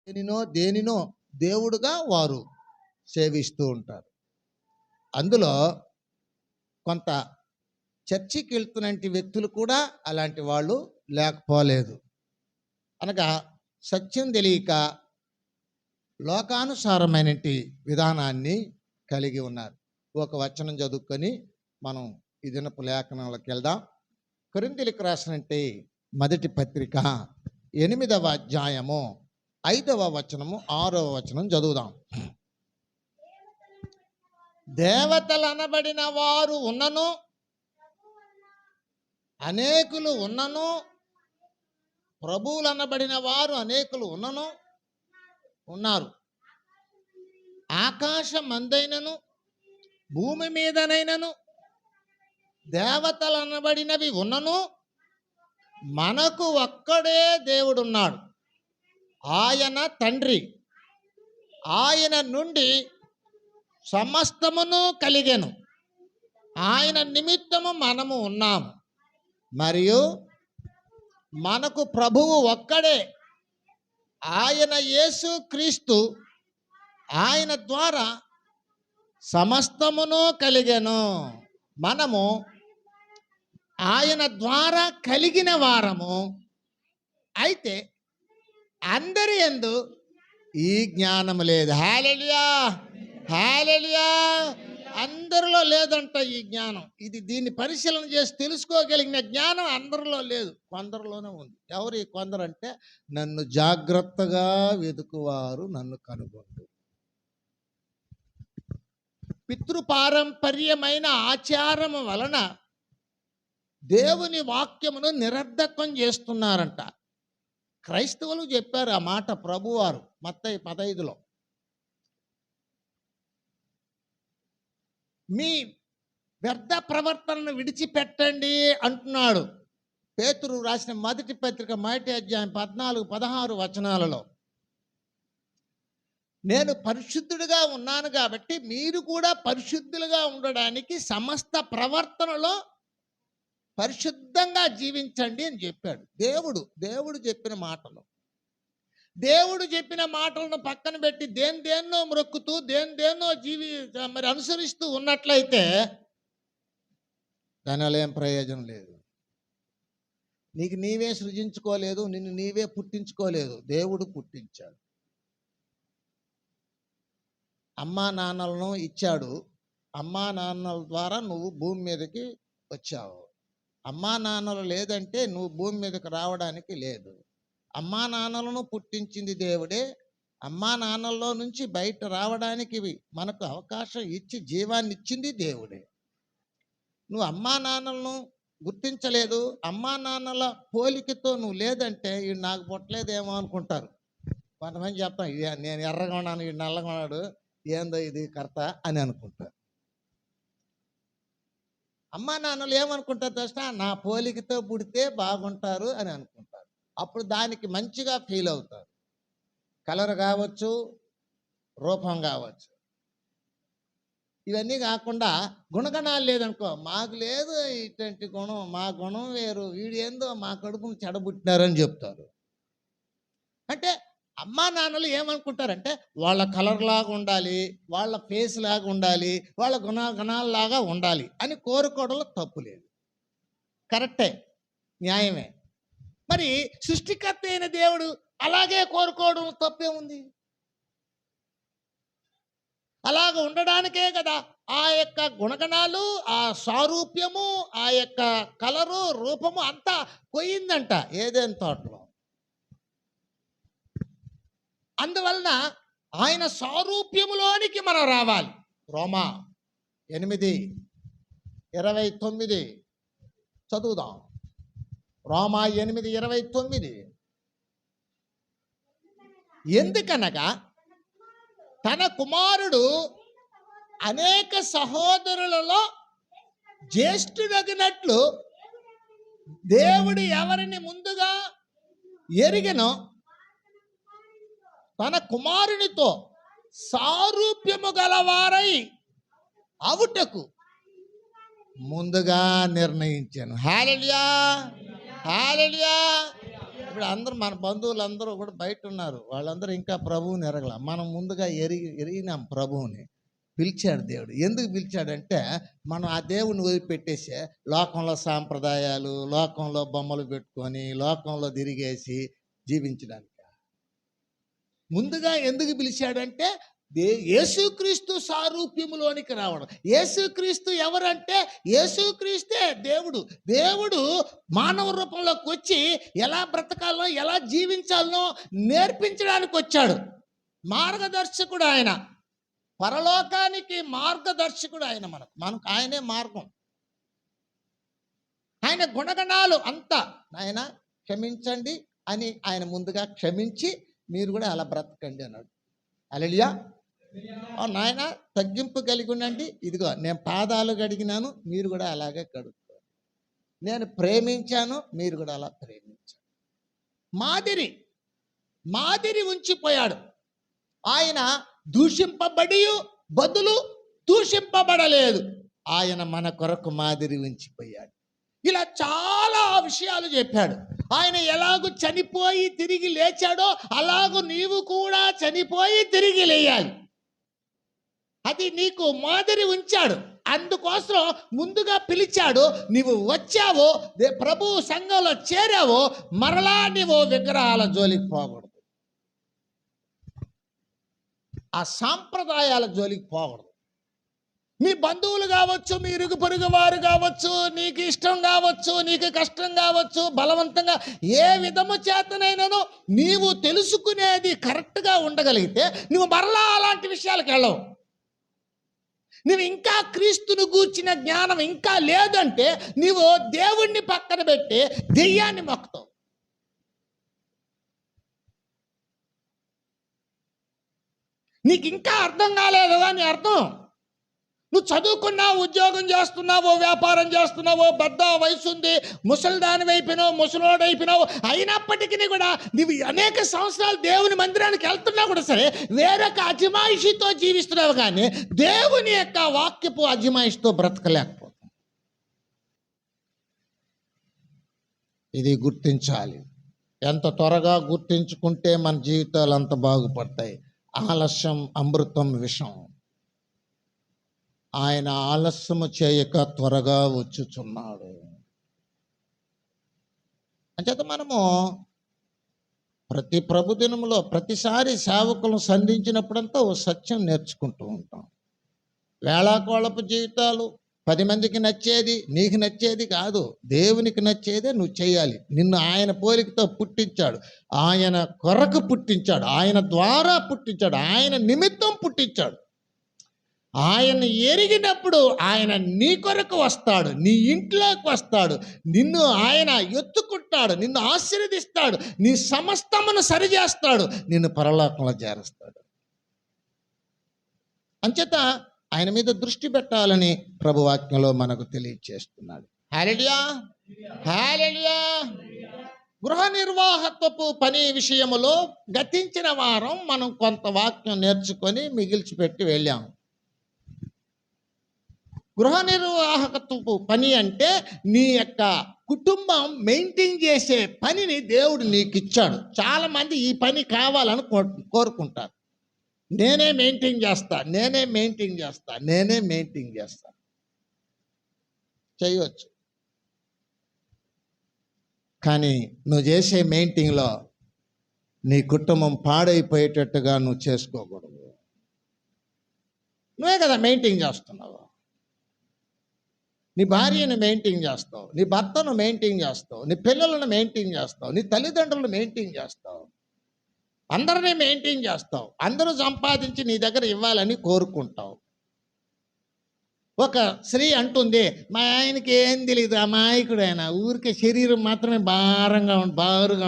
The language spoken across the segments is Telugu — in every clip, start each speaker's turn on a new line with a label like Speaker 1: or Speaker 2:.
Speaker 1: దేనినో దేవుడుగా వారు సేవిస్తూ ఉంటారు. అందులో కొంత చర్చికి వెళ్తున్నటువంటి వ్యక్తులు కూడా అలాంటి వాళ్ళు లేకపోలేదు. అనగా సత్యం తెలియక లోకానుసారమైనటువంటి విధానాన్ని కలిగి ఉన్నారు. ఒక వచనం చదువుకొని మనం ఈ దినపు లేఖనాలకు వెళ్దాం. కొరింథీయులకు రాసినటువంటి మొదటి పత్రిక 8వ అధ్యాయము 5వ వచనము 6వ వచనం చదువుదాం. దేవతలు అనబడిన వారు ఉన్నను, అనేకులు ఉన్నను, ప్రభువులు అనబడిన వారు అనేకులు ఉన్నను ఉన్నారు. ఆకాశం అందైనను భూమి మీదనైనను దేవతలు అనబడినవి ఉన్నను, మనకు ఒక్కడే దేవుడున్నాడు, ఆయన తండ్రి. ఆయన నుండి సమస్తమును కలిగెను, ఆయన నిమిత్తము మనము ఉన్నాము. మరియు మనకు ప్రభువు ఒక్కడే, ఆయన యేసు క్రీస్తు. ఆయన ద్వారా సమస్తమును కలిగెను. మనము ఆయన ద్వారా కలిగిన వారము. అయితే అందరి యందు ఈ జ్ఞానం లేదు. హల్లెలూయా, హల్లెలూయా. అందరిలో లేదంట ఈ జ్ఞానం. దీన్ని పరిశీలన చేసి తెలుసుకోగలిగిన జ్ఞానం అందరిలో లేదు, కొందరిలోనే ఉంది. ఎవరు ఈ కొందరు అంటే, నన్ను జాగ్రత్తగా వెతుకువారు నన్ను కనుగొంటారు. పితృపారంపర్యమైన ఆచారము వలన దేవుని వాక్యమును నిరర్ధకం చేస్తున్నారంట. క్రైస్తవులు చెప్పారు ఆ మాట ప్రభువారు మత్తయి 15లో. మీ వ్యర్థ ప్రవర్తనను విడిచిపెట్టండి అంటున్నాడు. పేతురు రాసిన మొదటి పత్రిక 1వ అధ్యాయం 14-16 వచనాలలో, నేను పరిశుద్ధుడిగా ఉన్నాను కాబట్టి మీరు కూడా పరిశుద్ధులుగా ఉండడానికి సమస్త ప్రవర్తనలో పరిశుద్ధంగా జీవించండి అని చెప్పాడు. దేవుడు చెప్పిన మాటలు. దేవుడు చెప్పిన మాటలను పక్కన పెట్టి దేన్నో మ్రొక్కుతూ దేన్నో మరి అనుసరిస్తూ ఉన్నట్లయితే దానివల్ల ఏం ప్రయోజనం లేదు. నీకు నీవే సృజించుకోలేదు, నిన్ను నీవే పుట్టించుకోలేదు, దేవుడు పుట్టించాడు. అమ్మా నాన్నలను ఇచ్చాడు, అమ్మా నాన్నల ద్వారా నువ్వు భూమి మీదకి వచ్చావు. అమ్మా నాన్నలు లేదంటే నువ్వు భూమి మీదకి రావడానికి లేదు. అమ్మా నాన్నలను పుట్టించింది దేవుడే, అమ్మా నాన్నల్లో నుంచి బయట రావడానికి మనకు అవకాశం ఇచ్చి జీవాన్ని ఇచ్చింది దేవుడే. నువ్వు అమ్మా నాన్నలను గుర్తించలేదు, అమ్మా నాన్నల పోలికతో నువ్వు లేదంటే వీడు నాకు పుట్టలేదేమో అనుకుంటారు. కొంతమంది చెప్తాం, నేను ఎర్రగా ఉన్నాను, వీడు నల్లగా ఉన్నాడు, ఏందో ఇది కర్త అని అనుకుంటారు. అమ్మా నాన్నలు ఏమనుకుంటారు తెలుసా? నా పోలికతో పుడితే బాగుంటారు అని అనుకుంటారు. అప్పుడు దానికి మంచిగా ఫీల్ అవుతారు. కలర్ కావచ్చు, రూపం కావచ్చు. ఇవన్నీ కాకుండా గుణగణాలు లేదనుకో, మాకు లేదు ఇటువంటి గుణం, మా గుణం వేరు, వీడు ఏందో మా కడుపును చెడబుట్టినారని చెప్తారు. అంటే అమ్మా నాన్నలు ఏమనుకుంటారంటే వాళ్ళ కలర్ లాగా ఉండాలి, వాళ్ళ ఫేస్ లాగా ఉండాలి, వాళ్ళ గుణగణాలలాగా ఉండాలి అని కోరుకోవడంలో తప్పు లేదు, కరెక్టే, న్యాయమే. మరి సృష్టికర్త అయిన దేవుడు అలాగే కోరుకోవడం తప్పే ఉంది? అలాగ ఉండడానికే కదా ఆ యొక్క గుణగణాలు, ఆ సారూప్యము, ఆ యొక్క కలరు, రూపము అంతా పోయిందంట ఏదైనా తోటలో. అందువలన ఆయన సారూప్యములోనికి మనం రావాలి. రోమా 8:29 చదువుదాం. రోమా 8:29. ఎందుకనగా తన కుమారుడు అనేక సహోదరులలో జ్యేష్ఠుడగినట్లు దేవుడు ఎవరిని ముందుగా ఎరిగెనో తన కుమారునితో సారూప్యము గలవారై అవుటకు ముందుగా నిర్ణయించాను. హల్లెలూయా, హల్లెలూయా. ఇప్పుడు అందరూ మన బంధువులందరూ కూడా బయట ఉన్నారు. వాళ్ళందరూ ఇంకా ప్రభువుని ఎరగల. మనం ముందుగా ఎరిగినాం ప్రభువుని. పిలిచాడు దేవుడు. ఎందుకు పిలిచాడంటే మనం ఆ దేవుని వదిలిపెట్టేసే లోకంలో సాంప్రదాయాలు, లోకంలో బొమ్మలు పెట్టుకొని, లోకంలో తిరిగేసి జీవించడానికి. ముందుగా ఎందుకు పిలిచాడంటే యేసుక్రీస్తు సారూప్యములోనికి రావడం. యేసుక్రీస్తు ఎవరంటే యేసుక్రీస్తే దేవుడు. దేవుడు మానవ రూపంలోకి వచ్చి ఎలా బ్రతకాలో, ఎలా జీవించాలనో నేర్పించడానికి వచ్చాడు. మార్గదర్శకుడు ఆయన. పరలోకానికి మార్గదర్శకుడు ఆయన. మనకు ఆయనే మార్గం. ఆయన గుణగణాలు అంతా ఆయన క్షమించండి అని ఆయన ముందుగా క్షమించి మీరు కూడా అలా బ్రతకండి అన్నాడు. హల్లెలూయా. నాయన తగ్గింపు కలిగి ఉండండి. ఇదిగో నేను పాదాలు కడిగినాను, మీరు కూడా అలాగే కడుక్కోండి. నేను ప్రేమించాను, మీరు కూడా అలా ప్రేమించండి. మాదిరి ఉంచిపోయాడు. ఆయన దూషింపబడి బదులు దూషింపబడలేదు. ఆయన మన కొరకు మాదిరి ఉంచిపోయాడు. ఇలా చాలా విషయాలు చెప్పాడు. ఆయన ఎలాగూ చనిపోయి తిరిగి లేచాడో అలాగూ నీవు కూడా చనిపోయి తిరిగి లేయాలి. అది నీకు మాదిరి ఉంచాడు. అందుకోసం ముందుగా పిలిచాడు. నీవు వచ్చావో, ప్రభు సంఘంలో చేరావో, మరలా నీవు విగ్రహాల జోలికి పోకూడదు. ఆ సాంప్రదాయాల జోలికి పోకూడదు. మీ బంధువులు కావచ్చు, మీ ఇరుగు పొరుగు వారు కావచ్చు, నీకు ఇష్టం కావచ్చు, నీకు కష్టం కావచ్చు, బలవంతంగా ఏ విధము చేతనైనానో నీవు తెలుసుకునేది కరెక్ట్గా ఉండగలిగితే నువ్వు మరలా అలాంటి విషయాలకు వెళ్ళవు. నువ్వు ఇంకా క్రీస్తును గూర్చిన జ్ఞానం ఇంకా లేదంటే నీవు దేవుణ్ణి పక్కన పెట్టి దెయ్యాన్ని మొక్కుతావు. నీకు ఇంకా అర్థం కాలేదు అని అర్థం. నువ్వు చదువుకున్నావు, ఉద్యోగం చేస్తున్నావు, వ్యాపారం చేస్తున్నావు, పెద్ద వయసు ఉంది, ముసలిదాని అయిపోయినావు, ముసలోడైపోయినావు, అయినప్పటికీ కూడా నువ్వు అనేక సంవత్సరాలు దేవుని మందిరానికి వెళ్తున్నా కూడా సరే వేరొక అజమాయిషితో జీవిస్తున్నావు, కానీ దేవుని యొక్క వాక్యపు అజమాయిషితో బ్రతకలేకపోతావు. ఇది గుర్తించాలి. ఎంత త్వరగా గుర్తించుకుంటే మన జీవితాలు అంత బాగుపడతాయి. ఆలస్యం అమృతం విషం. ఆయన ఆలస్యము చేయక త్వరగా వచ్చుచున్నాడు. అంచేత మనము ప్రతి ప్రభుదినంలో ప్రతిసారి సేవకులను సంధించినప్పుడంతా ఓ సత్యం నేర్చుకుంటూ ఉంటాం. వేళాకోళపు జీవితాలు 10 మందికి నచ్చేది, నీకు నచ్చేది కాదు. దేవునికి నచ్చేదే నువ్వు చేయాలి. నిన్ను ఆయన పోలికతో పుట్టించాడు, ఆయన కొరకు పుట్టించాడు, ఆయన ద్వారా పుట్టించాడు, ఆయన నిమిత్తం పుట్టించాడు. ఆయన ఎరిగినప్పుడు ఆయన నీ కొరకు వస్తాడు, నీ ఇంట్లోకి వస్తాడు, నిన్ను ఆయన ఎత్తుకుంటాడు, నిన్ను ఆశీర్వదిస్తాడు, నీ సమస్తమును సరిచేస్తాడు, నిన్ను పరలోకంలో చేరుస్తాడు. అంచేత ఆయన మీద దృష్టి పెట్టాలని ప్రభువాక్యంలో మనకు తెలియచేస్తున్నాడు. హల్లెలూయా, హల్లెలూయా. గృహ నిర్వాహకపు పని విషయములో గతించిన వారం మనం కొంత వాక్యం నేర్చుకొని మిగిల్చిపెట్టి వెళ్ళాము. గృహ నిర్వాహకత్వపు పని అంటే నీ యొక్క కుటుంబం మెయింటైన్ చేసే పనిని దేవుడు నీకు ఇచ్చాడు. చాలామంది ఈ పని కావాలని కోరుకుంటారు. నేనే మెయింటైన్ చేస్తా, నేనే మెయింటైన్ చేస్తా, నేనే మెయింటైన్ చేస్తా. చేయవచ్చు, కానీ నువ్వు చేసే మెయింటైన్లో నీ కుటుంబం పాడైపోయేటట్టుగా నువ్వు చేసుకోకూడదు. నువ్వే కదా మెయింటైన్ చేస్తున్నావు. నీ భార్యను మెయింటైన్ చేస్తావు, నీ భర్తను మెయింటైన్ చేస్తావు, నీ పిల్లలను మెయింటైన్ చేస్తావు, నీ తల్లిదండ్రులను మెయింటైన్ చేస్తావు, అందరినీ మెయింటైన్ చేస్తావు. అందరూ సంపాదించి నీ దగ్గర ఇవ్వాలని కోరుకుంటావు. ఒక స్త్రీ అంటుంది, మా ఆయనకి ఏం తెలియదు, అమాయకుడు ఆయన, ఊరికే శరీరం మాత్రమే బారుగా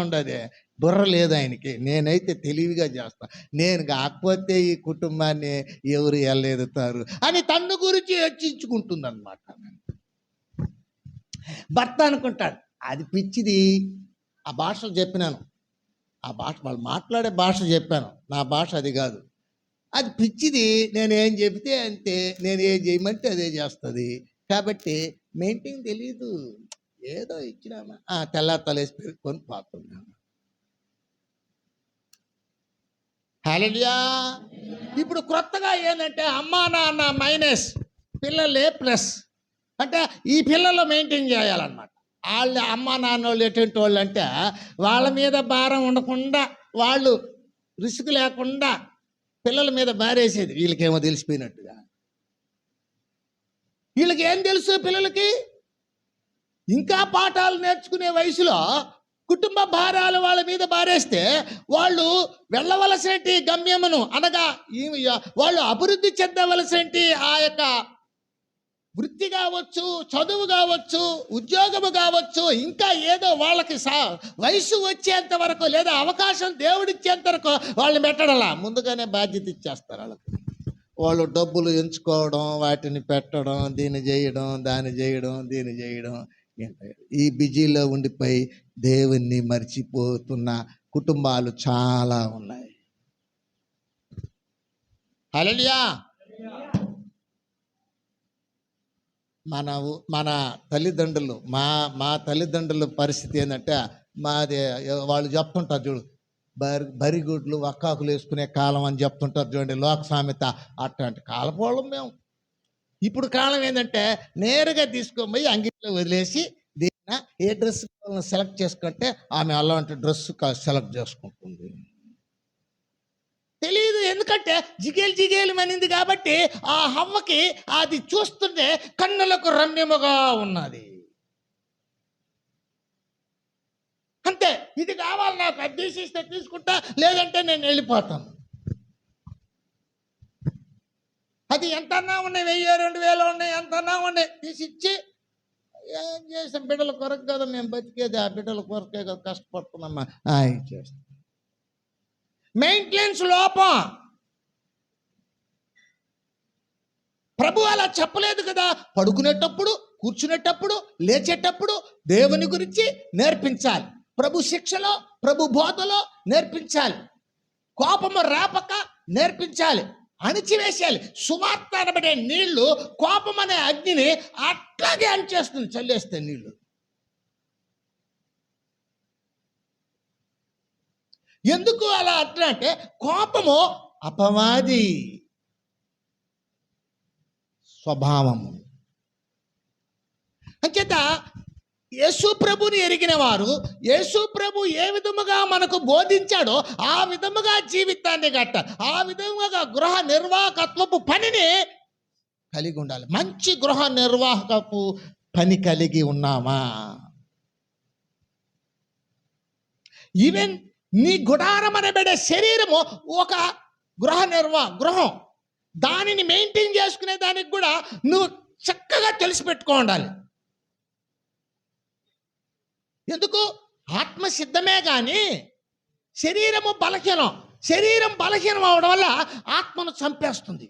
Speaker 1: ఉండదు, బుర్ర లేదు ఆయనకి. నేనైతే తెలివిగా చేస్తా, నేను కాకపోతే ఈ కుటుంబాన్ని ఎవరు వెళ్ళెదుతారు అని తన్ను గురించి హెచ్చించుకుంటుంది అనమాట. భర్త అనుకుంటాడు, అది పిచ్చిది. ఆ భాషలు చెప్పినాను, ఆ భాష వాళ్ళు మాట్లాడే భాష చెప్పాను, నా భాష అది కాదు. అది పిచ్చిది, నేనేం చెబితే అంతే, నేను ఏం చేయమంటే అదే చేస్తుంది. కాబట్టి మెయింటైన్ తెలీదు, ఏదో ఇచ్చినామా తెల్లారి తలేసి పెరుక్కొని పోతున్నాము. హల్లెలూయా. ఇప్పుడు క్రొత్తగా ఏంటంటే అమ్మా నాన్న మైనస్, పిల్లలే ప్లస్. అంటే ఈ పిల్లలు మెయింటైన్ చేయాలన్నమాట. వాళ్ళు అమ్మా నాన్న వాళ్ళు ఎటువంటి వాళ్ళు అంటే వాళ్ళ మీద భారం ఉండకుండా, వాళ్ళు రిస్క్ లేకుండా పిల్లల మీద బారేసేది. వీళ్ళకేమో తెలిసిపోయినట్టుగా. వీళ్ళకి ఏం తెలుసు? పిల్లలకి ఇంకా పాఠాలు నేర్చుకునే వయసులో కుటుంబ భారాలు వాళ్ళ మీద బారేస్తే వాళ్ళు వెళ్ళవలసిన గమ్యమును అనగా వాళ్ళు అభివృద్ధి చెందవలసిన ఆ యొక్క వృత్తి కావచ్చు, చదువు కావచ్చు, ఉద్యోగము కావచ్చు, ఇంకా ఏదో వాళ్ళకి వయసు వచ్చేంత వరకు లేదా అవకాశం దేవుడిచ్చేంత వరకు వాళ్ళు పెట్టడలా, ముందుగానే బాధ్యత ఇచ్చేస్తారు వాళ్ళకి. వాళ్ళు డబ్బులు ఎంచుకోవడం, వాటిని పెట్టడం, దీన్ని చేయడం, దాన్ని చేయడం, దీన్ని చేయడం. ఈ బిజీలో ఉండిపోయి దేవుణ్ణి మర్చిపోతున్న కుటుంబాలు చాలా ఉన్నాయి. హల్లెలూయా. మన తల్లిదండ్రులు, మా తల్లిదండ్రుల పరిస్థితి ఏంటంటే, మాది వాళ్ళు చెప్తుంటారు చూడు, బరిగుడ్లు వక్కాకులు వేసుకునే కాలం అని చెప్తుంటారు చూడండి, లోక సామెత. అట్లాంటి కాలపోవడం మేము. ఇప్పుడు కాలం ఏంటంటే నేరుగా తీసుకొని పోయి అంగిట్లో వదిలేసి దీన్ని ఏ డ్రెస్ సెలెక్ట్ చేసుకుంటే ఆమె అలాంటి డ్రెస్ సెలెక్ట్ చేసుకుంటుంది. తెలియదు, ఎందుకంటే జిగేలు మనింది కాబట్టి ఆ హవ్వకి అది చూస్తుంటే కన్నులకు రమ్యముగా ఉన్నది. అంతే, ఇది కావాలి నాకు, అది తీసిస్తే తీసుకుంటా, లేదంటే నేను వెళ్ళిపోతాను. అది ఎంతన్నా ఉన్నాయి, 1000-2000 ఉన్నాయి, ఎంతన్నా ఉన్నాయి, తీసిచ్చి ఏం చేసాం? బిడ్డల కొరకు కదా మేము బతికేది, ఆ బిడ్డల కొరకే కదా కష్టపడుతున్నామ్మా, చేస్తాం. మెయింటెనెన్స్ లోపం. ప్రభు అలా చెప్పలేదు కదా. పడుకునేటప్పుడు, కూర్చునేటప్పుడు, లేచేటప్పుడు దేవుని గురించి నేర్పించాలి. ప్రభు శిక్షలో, ప్రభు బోధలో నేర్పించాలి. కోపము రేపక నేర్పించాలి, అణిచివేసేయాలి. సువార్త అనబడే నీళ్లు కోపం అనే అగ్నిని అట్లాగే అణిచేస్తుంది, చల్లేస్తే నీళ్లు. ఎందుకు అలా అట్లా అంటే కోపము అపవాది స్వభావము. అంచేత యేసు ప్రభుని ఎరిగిన వారు యేసు ప్రభు ఏ విధముగా మనకు బోధించాడో ఆ విధముగా జీవితాన్ని గట్టాలి, ఆ విధముగా గృహ నిర్వాహకత్వపు పనిని కలిగి ఉండాలి. మంచి గృహ నిర్వాహకపు పని కలిగి ఉన్నామా? ఈవెన్ నీ గుడారం అనబడే శరీరము ఒక గృహం, దానిని మెయింటైన్ చేసుకునే దానికి కూడా నువ్వు చక్కగా తెలిసిపెట్టుకో ఉండాలి. ఎందుకు? ఆత్మ సిద్ధమే కానీ శరీరం బలహీనం అవడం వల్ల ఆత్మను చంపేస్తుంది.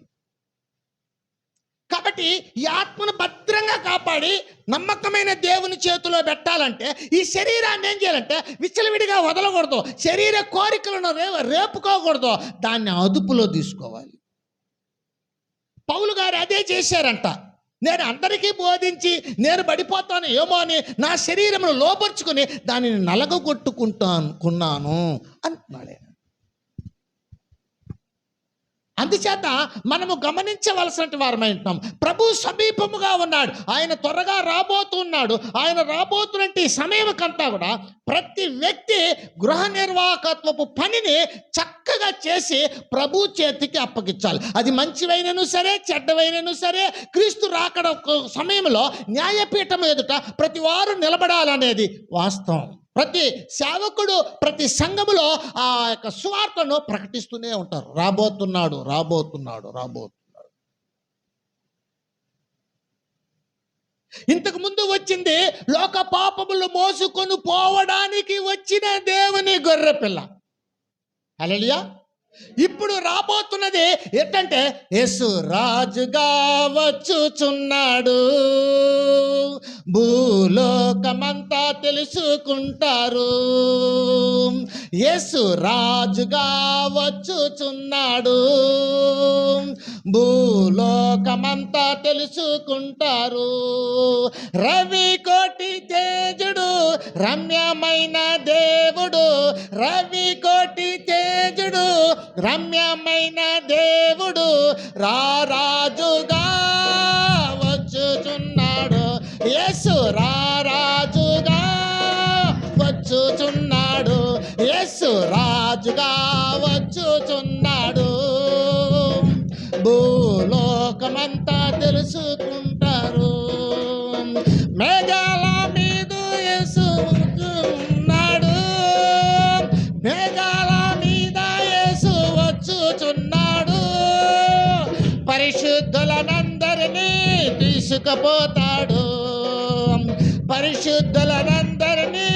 Speaker 1: కాబట్టి ఈ ఆత్మను భద్రంగా కాపాడి నమ్మకమైన దేవుని చేతిలో పెట్టాలంటే ఈ శరీరాన్ని ఏం చేయాలంటే విచ్చలవిడిగా వదలకూడదు, శరీర కోరికలను రేపుకోకూడదు, దాన్ని అదుపులో తీసుకోవాలి. పౌలు గారు అదే చేశారంట. నేను అందరికీ బోధించి నేను పడిపోతాను ఏమో అని నా శరీరమును లోపరుచుకుని దానిని నలగొట్టుకుంటానుకున్నాను అంటున్నాడు. అందుచేత మనము గమనించవలసిన వారమై ఉంటాం. ప్రభు సమీపముగా ఉన్నాడు, ఆయన త్వరగా రాబోతున్నాడు. ఆయన రాబోతున్నట్టు ఈ సమయం కంతా కూడా ప్రతి వ్యక్తి గృహ నిర్వాహకత్వపు పనిని చక్కగా చేసి ప్రభు చేతికి అప్పగించాలి. అది మంచివైనను సరే, చెడ్డవైనను సరే, క్రీస్తు రాకడ సమయంలో న్యాయపీఠం ఎదుట ప్రతి వారు నిలబడాలనేది వాస్తవం. ప్రతి సేవకుడు, ప్రతి సంఘములో ఆ యొక్క సువార్తను ప్రకటిస్తూనే ఉంటారు. రాబోతున్నాడు. ఇంతకు ముందు వచ్చింది లోక పాపములు మోసుకొని పోవడానికి వచ్చిన దేవుని గొర్రెపిల్ల. హల్లెలూయా. ఇప్పుడు రాబోతున్నది ఏంటంటే యేసు రాజుగా వచ్చుచున్నాడు, భూలోకమంతా తెలుసుకుంటారు. యేసు రాజుగా వచ్చుచున్నాడు, భూలోకమంతా తెలుసుకుంటారు. రవి కోటి తేజుడు రమ్యమైన దేవుడు, రవి కోటి తేజుడు రమ్యమైన దేవుడు రారాజుగా వచ్చుచున్నాడు. యేసు రారాజుగా వచ్చుచున్నాడు. యేసు రాజుగా వచ్చుచున్నాడు. భూలోకమంతా తెలుసుకుంటారు. మేఘాల మీద యేసు ఉన్నాడు. మేఘాల మీద యేసు వచ్చుచున్నాడు. పరిశుద్ధులనందరినీ తీసుకుపోతాడు. పరిశుద్ధులనందరినీ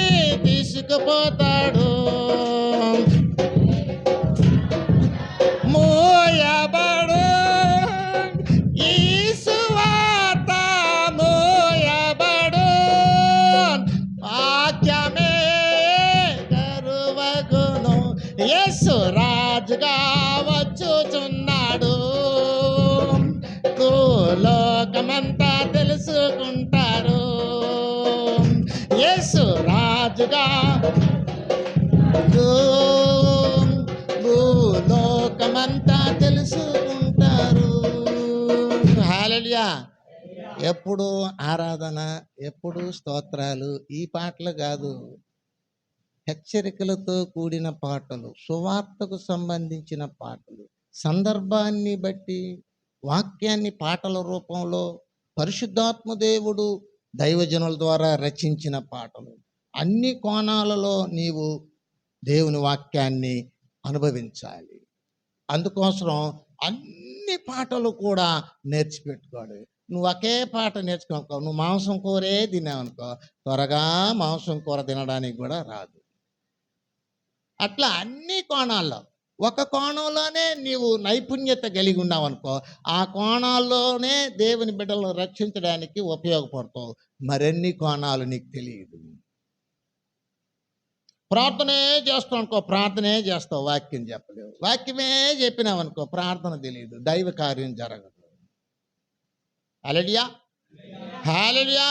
Speaker 1: తీసుకుపోతాడు. మోయబడు ఈ సువార్త మోయబడు, వాక్యమే కరువగును. యేసు రాజుగా వచ్చుచున్నాడు. లోకమంతా తెలుసుకుంటారు. యేసు రాజుగా భూలోకమంతా తెలుసుకుంటారు. హల్లెలూయా. ఎప్పుడు ఆరాధన, ఎప్పుడు స్తోత్రాలు. ఈ పాటలు కాదు, హెచ్చరికలతో కూడిన పాటలు, సువార్తకు సంబంధించిన పాటలు, సందర్భాన్ని బట్టి వాక్యాన్ని పాటల రూపంలో పరిశుద్ధాత్మ దేవుడు దైవజనుల ద్వారా రచించిన పాటలు. అన్ని కోణాలలో నీవు దేవుని వాక్యాన్ని అనుభవించాలి. అందుకోసం అన్ని పాటలు కూడా నేర్చిపెట్టుకోడు. నువ్వు ఒకే పాట నేర్చుకోనుకో, నువ్వు మాంసం కూరే తిన్నావనుకో, త్వరగా మాంసం కూర తినడానికి కూడా రాదు. అట్లా అన్ని కోణాల్లో, ఒక కోణంలోనే నీవు నైపుణ్యత కలిగి ఉన్నావనుకో, ఆ కోణాల్లోనే దేవుని బిడ్డలను రక్షించడానికి ఉపయోగపడతావు. మరెన్ని కోణాలు నీకు తెలియదు. ప్రార్థనే చేస్తావు అనుకో, ప్రార్థనే చేస్తావు, వాక్యం చెప్పలేవు. వాక్యమే చెప్పినావనుకో, ప్రార్థన తెలియదు, దైవ కార్యం జరగదు. హల్లెలూయా, హల్లెలూయా.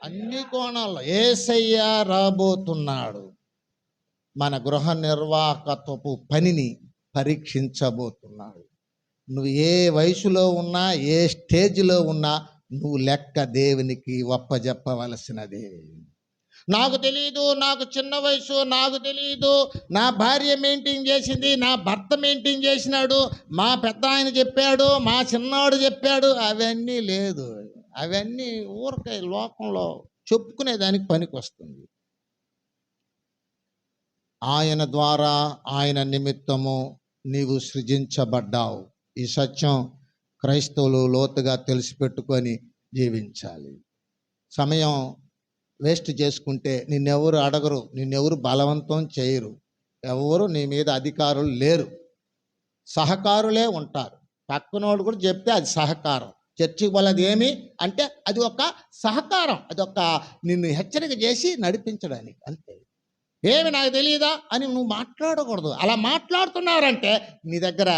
Speaker 1: అన్ని కోణాల్లో యేసయ్య రాబోతున్నాడు. మన గృహ నిర్వాహకత్వపు పనిని పరీక్షించబోతున్నాడు. నువ్వు ఏ వయసులో ఉన్నా, ఏ స్టేజ్లో ఉన్నా, నువ్వు లెక్క దేవునికి ఒప్పజెప్పవలసినదే. నాకు తెలియదు, నాకు చిన్న వయసు, నాకు తెలియదు, నా భార్య మెయింటైన్ చేసింది, నా భర్త మెయింటైన్ చేసినాడు, మా పెద్ద ఆయన చెప్పాడు, మా చిన్నవాడు చెప్పాడు. అవన్నీ లేదు. అవన్నీ ఊరికే లోకంలో చెప్పుకునేదానికి పనికి వస్తుంది. ఆయన ద్వారా, ఆయన నిమిత్తము నీవు సృజించబడ్డావు. ఈ సత్యం క్రైస్తవులు లోతుగా తెలిసిపెట్టుకొని జీవించాలి. సమయం వేస్ట్ చేసుకుంటే నిన్నెవరు అడగరు, నిన్నెవరు బలవంతం చేయరు, ఎవరు నీ మీద అధికారులు లేరు, సహకారులే ఉంటారు. పక్కనోడు కూడా చెప్తే అది సహకారం. చర్చికి వాళ్ళది ఏమి అంటే అది ఒక సహకారం, అది ఒక నిన్ను హెచ్చరిక చేసి నడిపించడానికి, అంతే. ఏమి నాకు తెలియదా అని నువ్వు మాట్లాడకూడదు. అలా మాట్లాడుతున్నారంటే నీ దగ్గర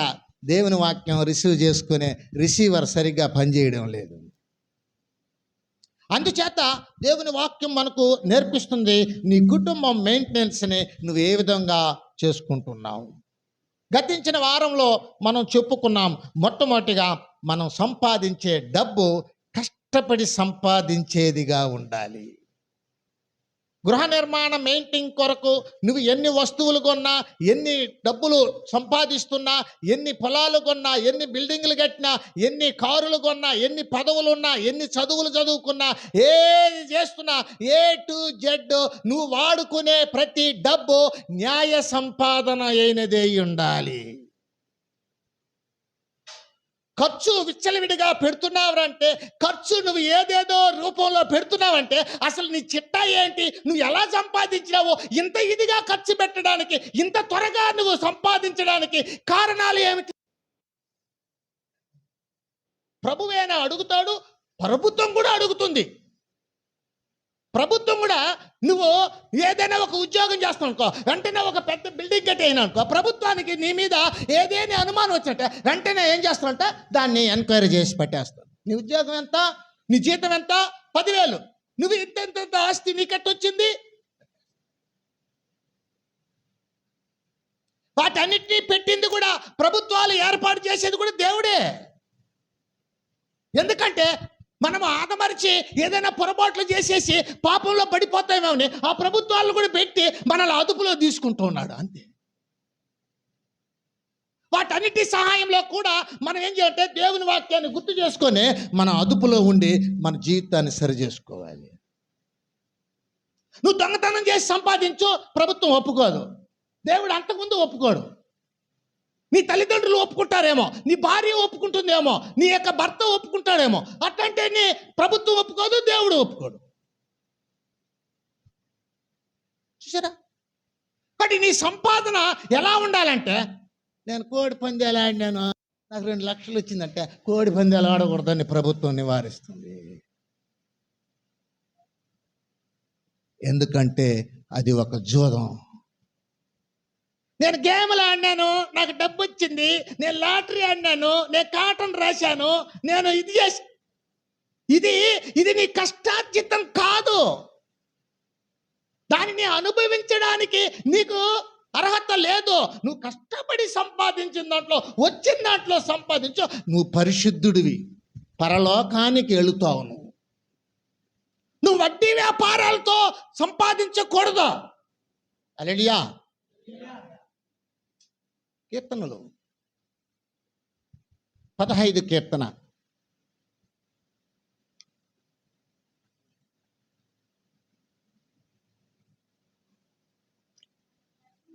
Speaker 1: దేవుని వాక్యం రిసీవ్ చేసుకునే రిసీవర్ సరిగ్గా పనిచేయడం లేదు. అందుచేత దేవుని వాక్యం మనకు నేర్పిస్తుంది నీ కుటుంబం మెయింటెనెన్స్ని నువ్వు ఏ విధంగా చేసుకుంటున్నావు. గతించిన వారంలో మనం చెప్పుకున్నాం, మొట్టమొదటిగా మనం సంపాదించే డబ్బు కష్టపడి సంపాదించేదిగా ఉండాలి. గృహ నిర్మాణ మెయింటైన్ కొరకు నువ్వు ఎన్ని వస్తువులు కొన్నా, ఎన్ని డబ్బులు సంపాదిస్తున్నా, ఎన్ని పొలాలు కొన్నా, ఎన్ని బిల్డింగ్లు కట్టినా, ఎన్ని కారులు కొన్నా, ఎన్ని పదవులు ఉన్నా, ఎన్ని చదువులు చదువుకున్నా, ఏది చేస్తున్నా, ఏ టు జెడ్ నువ్వు వాడుకునే ప్రతి డబ్బు న్యాయ సంపాదన అయినదే ఉండాలి. ఖర్చు విచ్చలవిడిగా పెడుతున్నావంటే, ఖర్చు నువ్వు ఏదేదో రూపంలో పెడుతున్నావంటే అసలు నీ చిట్టా ఏంటి, నువ్వు ఎలా సంపాదించినావో, ఇంత ఇదిగా ఖర్చు పెట్టడానికి, ఇంత త్వరగా నువ్వు సంపాదించడానికి కారణాలు ఏమిటి? ప్రభువేనా అడుగుతాడు, ప్రభుత్వం కూడా అడుగుతుంది. ప్రభుత్వం కూడా నువ్వు ఏదైనా ఒక ఉద్యోగం చేస్తావు అనుకో, వెంటనే ఒక పెద్ద బిల్డింగ్ కట్టి అయినా అనుకో, ప్రభుత్వానికి నీ మీద ఏదైనా అనుమానం వచ్చినట్టే వెంటనే ఏం చేస్తారంటే దాన్ని ఎంక్వైరీ చేసి పెట్టేస్తారు. నీ ఉద్యోగం ఎంత, నీ జీతం ఎంత, 10,000, నువ్వు ఇంత ఆస్తి నీకెట్టొచ్చింది. వాటన్నిటినీ పెట్టింది కూడా, ప్రభుత్వాలు ఏర్పాటు చేసేది కూడా దేవుడే. ఎందుకంటే మనం ఆదమరిచి ఏదైనా పొరపాట్లు చేసేసి పాపంలో పడిపోతామేమని ఆ ప్రభుత్వాలను కూడా పెట్టి మనల్ని అదుపులో తీసుకుంటూ ఉన్నాడు, అంతే. వాటన్నిటి సహాయంలో కూడా మనం ఏం చేయాలంటే దేవుని వాక్యాన్ని గుర్తు చేసుకొని మన అదుపులో ఉండి మన జీవితాన్ని సరి చేసుకోవాలి. నువ్వు దొంగతనం చేసి సంపాదించు, ప్రభుత్వం ఒప్పుకోదు, దేవుడు అంతకుముందు ఒప్పుకోడు. నీ తల్లిదండ్రులు ఒప్పుకుంటారేమో, నీ భార్య ఒప్పుకుంటుందేమో, నీ యొక్క భర్త ఒప్పుకుంటాడేమో, అట్లాంటి నీ ప్రభుత్వం ఒప్పుకోదు, దేవుడు ఒప్పుకోడు. చూసారా? కాబట్టి నీ సంపాదన ఎలా ఉండాలంటే, నేను కోడి పందాలు ఆడినాను, నాకు 2 లక్షలు వచ్చిందంటే కోడి పందాలు ఆడకూడదని ప్రభుత్వం నివారిస్తుంది. ఎందుకంటే అది ఒక జూదం. నేను గేమ్లు ఆడినాను, నాకు డబ్బు వచ్చింది, నేను లాటరీ ఆడినాను, నేను కాటన్ రాశాను, నేను ఇది చేసి, ఇది నీ కష్టార్జితం కాదు. దానిని అనుభవించడానికి నీకు అర్హత లేదు. నువ్వు కష్టపడి సంపాదించిన దాంట్లో, వచ్చిన దాంట్లో సంపాదించు. నువ్వు పరిశుద్ధుడివి, పరలోకానికి వెళుతావు. నువ్వు వడ్డీ వ్యాపారాలతో సంపాదించకూడదు. హల్లెలూయా. కీర్తనలు 15 కీర్తన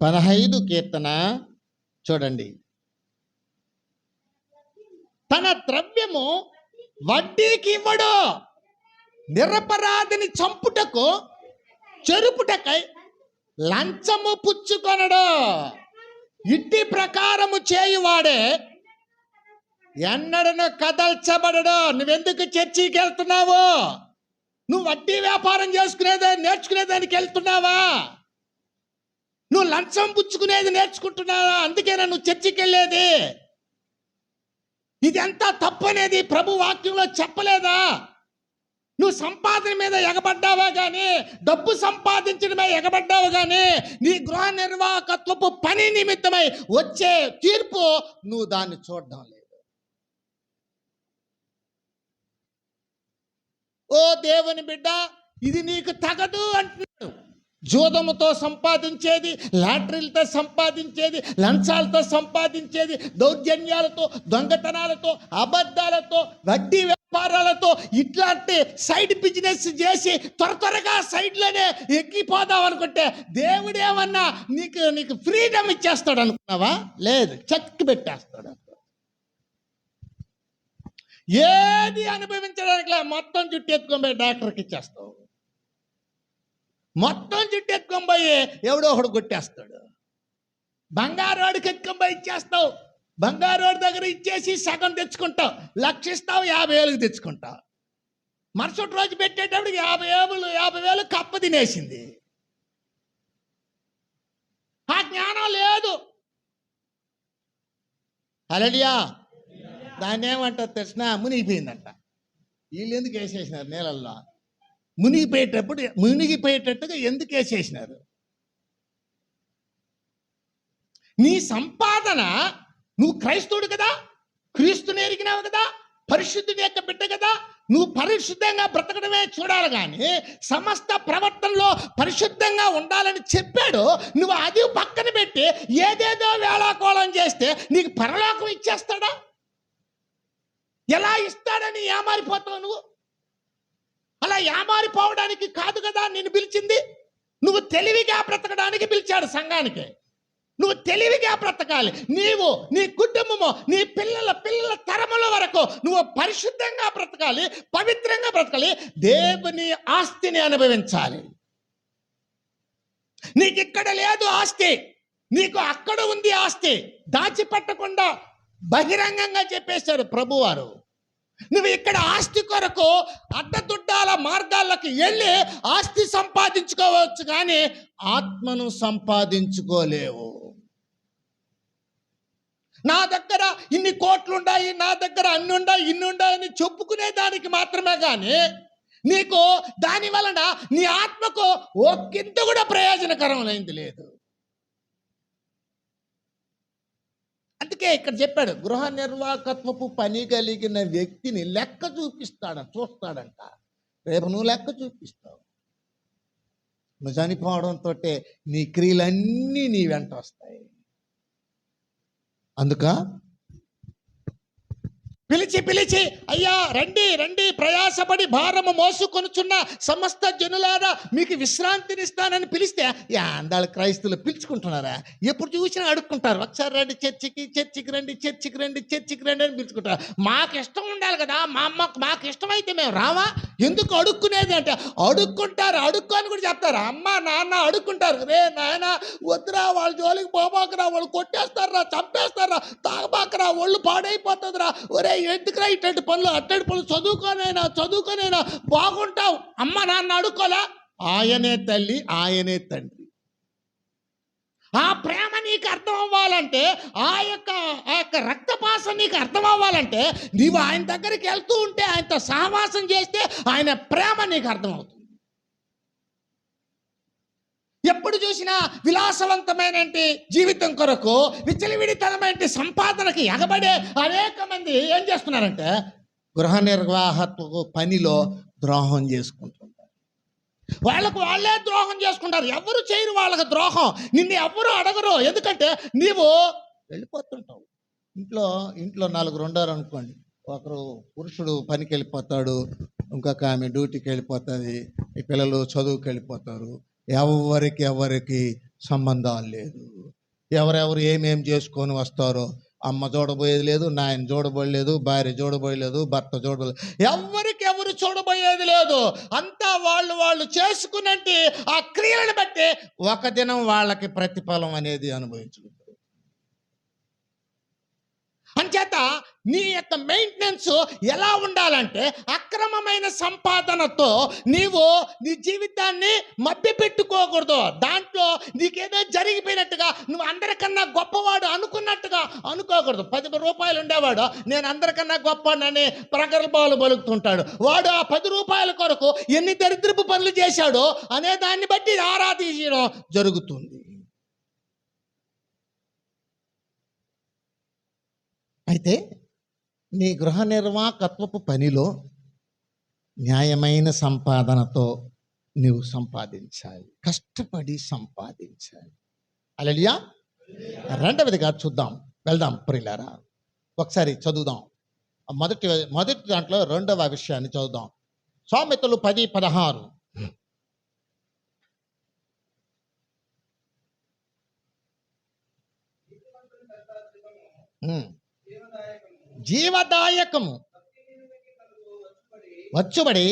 Speaker 1: 15 కీర్తన చూడండి. తన ద్రవ్యము వడ్డీకి ఇవ్వడు, నిరపరాధిని చంపుటకు చెరుపుటకై లంచము పుచ్చుకొనడు. ఇట్టి ప్రకారము చేయువాడే ఎన్నడను కదల్చబడడు. నువ్వెందుకు చర్చికి వెళ్తున్నావు? నువ్వు వడ్డీ వ్యాపారం నేర్చుకునేదానికి వెళ్తున్నావా? నువ్వు లంచం పుచ్చుకునేది నేర్చుకుంటున్నావా? అందుకేనా నువ్వు చర్చికి వెళ్ళేది? ఇది ఎంత తప్పనేది ప్రభు వాక్యంలో చెప్పలేదా? నువ్వు సంపాదన మీద ఎగబడ్డావా కానీ, డబ్బు సంపాదించడమే ఎగబడ్డావు కానీ, నీ గృహ నిర్వాహకత్వపు పని నిమిత్తమై వచ్చే తీర్పు నువ్వు దాన్ని చూడడం లేదు. ఓ దేవుని బిడ్డ, ఇది నీకు తగదు అంటున్నాడు. జూదముతో సంపాదించేది, లాటరీలతో సంపాదించేది, లంచాలతో సంపాదించేది, దౌర్జన్యాలతో, దొంగతనాలతో, అబద్ధాలతో, వడ్డీ వ్యాపారాలతో, ఇట్లాంటి సైడ్ బిజినెస్ చేసి త్వరగా సైడ్లోనే ఎక్కిపోదాం అనుకుంటే దేవుడేమన్నా నీకు ఫ్రీడమ్ ఇచ్చేస్తాడు అనుకున్నావా? లేదు, చెక్ పెట్టేస్తాడు. ఏది అనుభవించడానికి మొత్తం జుట్టు ఎత్తుకొని పోయి డాక్టర్కి ఇచ్చేస్తావు. మొత్తం జుట్టు ఎత్తుకొని పోయి ఎవడో ఒకడు కొట్టేస్తాడు. బంగారోడికి ఎత్తుకొని పోయి ఇచ్చేస్తావు. బంగారోడి దగ్గర ఇచ్చేసి సగం తెచ్చుకుంటావు. 1,00,000 ఇస్తావు, 50,000 తెచ్చుకుంటావు. మరుసటి రోజు పెట్టేటప్పటికి 50,000 కప్ప తినేసింది. ఆ జ్ఞానం లేదు. హల్లెలూయా. దాన్ని ఏమంటారు తెలిసిన? మునిగిపోయిందంట. వీళ్ళు ఎందుకు వేసేసినారు నీళ్ళల్లో? మునిగిపోయేటట్టుగా ఎందుకు వేసేసినారు? నీ సంపాదన, నువ్వు క్రైస్తవుడు కదా, క్రీస్తుని ఎరిగినావు కదా, పరిశుద్ధుని యొక్క బిడ్డ కదా, నువ్వు పరిశుద్ధంగా బ్రతకడమే చూడాలి కానీ సమస్త ప్రవర్తనలో పరిశుద్ధంగా ఉండాలని చెప్పాడు. నువ్వు అది పక్కన పెట్టి ఏదేదో వేళాకోళం చేస్తే నీకు పరలోకం ఇచ్చేస్తాడా? ఎలా ఇస్తాడని ఏమారిపోతావు నువ్వు? అలా ఏమారిపోవడానికి కాదు కదా నిన్ను పిలిచింది. నువ్వు తెలివిగా బ్రతకడానికి పిలిచాడు సంఘానికి. నువ్వు తెలివిగా బ్రతకాలి. నీవు, నీ కుటుంబము, నీ పిల్లల తరముల వరకు నువ్వు పరిశుద్ధంగా బ్రతకాలి, పవిత్రంగా బ్రతకాలి, దేవుని ఆస్తిని అనుభవించాలి. నీకు ఇక్కడ లేదు ఆస్తి, నీకు అక్కడ ఉంది ఆస్తి. దాచిపెట్టకుండా బహిరంగంగా చెప్పేశారు ప్రభువారు. నువ్వు ఇక్కడ ఆస్తి కొరకు అడ్డదుడ్డాల మార్గాల్లోకి వెళ్ళి ఆస్తి సంపాదించుకోవచ్చు, కానీ ఆత్మను సంపాదించుకోలేవు. నా దగ్గర ఇన్ని కోట్లు ఉన్నాయి, నా దగ్గర అన్ని ఉన్నాయి, ఇన్ని ఉన్నాయని చెప్పుకునే దానికి మాత్రమే కానీ నీకు దాని వలన నీ ఆత్మకు ఒక్కింత కూడా ప్రయోజనకరమైంది లేదు. అందుకే ఇక్కడ చెప్పాడు, గృహ నిర్వాహకత్వపు పని కలిగిన వ్యక్తిని లెక్క చూస్తాడంట. రేపు నువ్వు లెక్క చూపిస్తావు. నువ్వు చనిపోవడంతో నీ క్రియలన్నీ నీ వెంట వస్తాయి. అందుక పిలిచి అయ్యా రండి రండి, ప్రయాసపడి భారము మోసుకొనుచున్న సమస్త జనులారా మీకు విశ్రాంతినిస్తానని పిలిస్తే అందాళ్ళ క్రైస్తవులు పిలుచుకుంటున్నారా? ఎప్పుడు చూసినా అడుక్కుంటారు, ఒకసారి రండి చర్చికి రండి అని పిలుచుకుంటారు. మాకు ఇష్టం ఉండాలి కదా, మా అమ్మకు మాకు ఇష్టమైతే మేము రావా? ఎందుకు అడుక్కునేది అంటే అడుక్కుంటారు, అడుక్కొని కూడా చెప్తారు. అమ్మ నాన్న అడుక్కుంటారు, రే నాయన వద్దురా, వాళ్ళ జోలికి పోబాకరా, వాళ్ళు కొట్టేస్తారా, చంపేస్తారా, తాగబాకరా, ఒళ్ళు పాడైపోతుందిరా, ఒరే ఎందుకురా ఇట్లాంటి పనులు, అట్లాంటి పనులు, చదువుకొనైనా బాగుంటావు. అమ్మ నాన్న అడుక్కోలా? ఆయనే తల్లి, ఆయనే తండ్రి. ఆ ప్రేమ నీకు అర్థం అవ్వాలంటే, ఆ యొక్క రక్తపాసం నీకు అర్థం అవ్వాలంటే, నీవు ఆయన దగ్గరికి వెళ్తూ ఉంటే, ఆయనతో సహవాసం చేస్తే ఆయన ప్రేమ నీకు అర్థమవుతుంది. ఎప్పుడు చూసినా విలాసవంతమైన జీవితం కొరకు విచ్చలవిడితనమైన సంపాదనకి ఎగబడే అనేక మంది ఏం చేస్తున్నారంటే గృహ నిర్వాహక పనిలో ద్రోహం చేసుకుంటుంటారు. వాళ్ళే ద్రోహం చేసుకుంటారు. ఎవరు చేయరు వాళ్ళకి ద్రోహం, నిన్ను ఎవరు అడగరు. ఎందుకంటే నీవు వెళ్ళిపోతుంటావు. ఇంట్లో నలుగురు ఉండారు అనుకోండి, ఒకరు పురుషుడు పనికి వెళ్ళిపోతాడు, ఇంకొక ఆమె డ్యూటీకి వెళ్ళిపోతుంది, ఈ పిల్లలు చదువుకి వెళ్ళిపోతారు. ఎవరికి సంబంధాలు లేదు. ఎవరెవరు ఏమేం చేసుకొని వస్తారో, అమ్మ చూడబోయేది లేదు, నాయన చూడబోయలేదు, భార్య చూడబోయలేదు, భర్త చూడబోలేదు, ఎవరు చూడబోయేది లేదు. అంతా వాళ్ళు చేసుకున్నట్టు ఆ క్రియలను బట్టి ఒక దినం వాళ్ళకి ప్రతిఫలం అనేది అనుభవించుకుంటారు. అంచేత నీ యొక్క మెయింటెనెన్స్ ఎలా ఉండాలంటే, అక్రమమైన సంపాదనతో నీవు నీ జీవితాన్ని మభ్య పెట్టుకోకూడదు. దాంట్లో నీకేదో జరిగిపోయినట్టుగా, నువ్వు అందరికన్నా గొప్పవాడు అనుకున్నట్టుగా అనుకోకూడదు. 10 రూపాయలు ఉండేవాడు నేను అందరికన్నా గొప్పవాడిని ప్రగల్భాలు పలుకుతుంటాడు. వాడు ఆ 10 రూపాయల కొరకు ఎన్ని దరిద్రపు పనులు చేశాడో అనే దాన్ని బట్టి ఆరాధించడం జరుగుతుంది. అయితే నీ గృహ నిర్వాహకత్వపు పనిలో న్యాయమైన సంపాదనతో నువ్వు సంపాదించాలి, కష్టపడి సంపాదించాలి. హల్లెలూయా. రెండవదిగా వెళ్దాం ప్రియులారా, ఒకసారి చదువుదాం. మొదటి దాంట్లో రెండవ విషయాన్ని చదువుదాం. సామెతలు 10:16. జీవదాయకము వచ్చుబడి.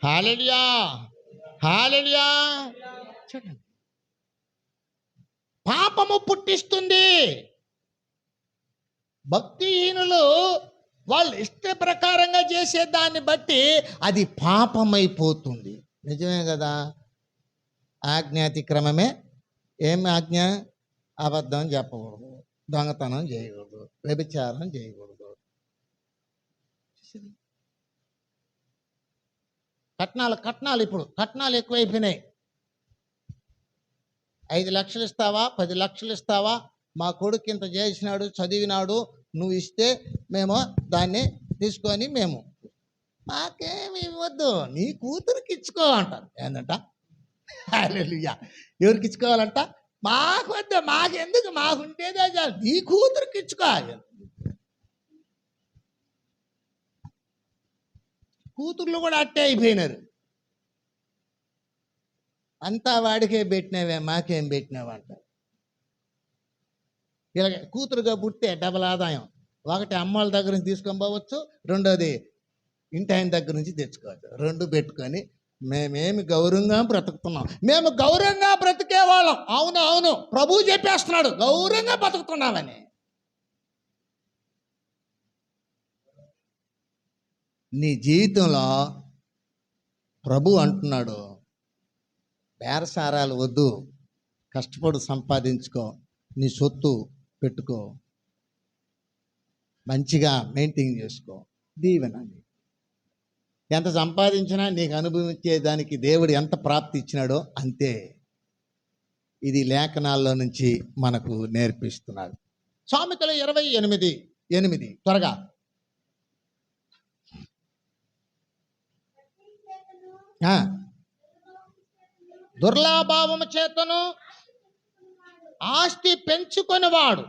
Speaker 1: హల్లెలూయా. చూడండి, పాపము పుట్టిస్తుంది. భక్తిహీనులు వాళ్ళు ఇష్ట ప్రకారంగా చేసే దాన్ని బట్టి అది పాపమైపోతుంది. నిజమే కదా? ఆజ్ఞాతిక్రమమే. ఏం ఆజ్ఞ? అబద్ధం చెప్పకూడదు, దొంగతనం చేయకూడదు, వ్యభిచారం చేయకూడదు. కట్నాలు ఇప్పుడు కట్నాలు ఎక్కువైపోయినాయి. 5 లక్షలు ఇస్తావా, 10 లక్షలు ఇస్తావా, మా కొడుకు ఇంత చేసినాడు, చదివినాడు, నువ్వు ఇస్తే మేము దాన్ని తీసుకొని మాకేమి ఇవ్వద్దు, నీ కూతురికి ఇచ్చుకో అంటారు. ఏంటంట? హల్లెలూయా. ఎవరికి ఇచ్చుకోవాలంట? మాకు వద్దు, మాకెందుకు, మాకుంటేదే చాలు, నీ కూతురికి ఇచ్చుకోవాలి. కూతుర్లు కూడా అట్టే అయిపోయినారు. అంతా వాడికే పెట్టినవే, మాకేం పెట్టినావంట. ఇలా కూతురుగా పుట్టే డబల్ ఆదాయం. ఒకటి అమ్మాళ్ళ దగ్గర నుంచి తీసుకొని పోవచ్చు, రెండోది ఇంటి ఆయన దగ్గర నుంచి తెచ్చుకోవచ్చు. 2 పెట్టుకొని మేమేమి గౌరవంగా బ్రతుకుతున్నాం, మేము గౌరవంగా బ్రతికే వాళ్ళం. అవును, ప్రభువు చెప్పేస్తున్నాడు గౌరవంగా బ్రతుకుతున్నామని. నీ జీవితంలో ప్రభు అంటున్నాడు, బేరసారాలు వద్దు, కష్టపడు సంపాదించుకో, నీ సొత్తు పెట్టుకో, మంచిగా మెయింటైన్ చేసుకో, దీవెన. ఎంత సంపాదించినా నీకు అనుభవించేదానికి దేవుడు ఎంత ప్రాప్తి ఇచ్చినాడో అంతే. ఇది లేఖనాల్లో నుంచి మనకు నేర్పిస్తున్నాడు. సామెతలు 28:8 త్వరగా. దుర్లాభావము చేతను ఆస్తి పెంచుకొనివాడు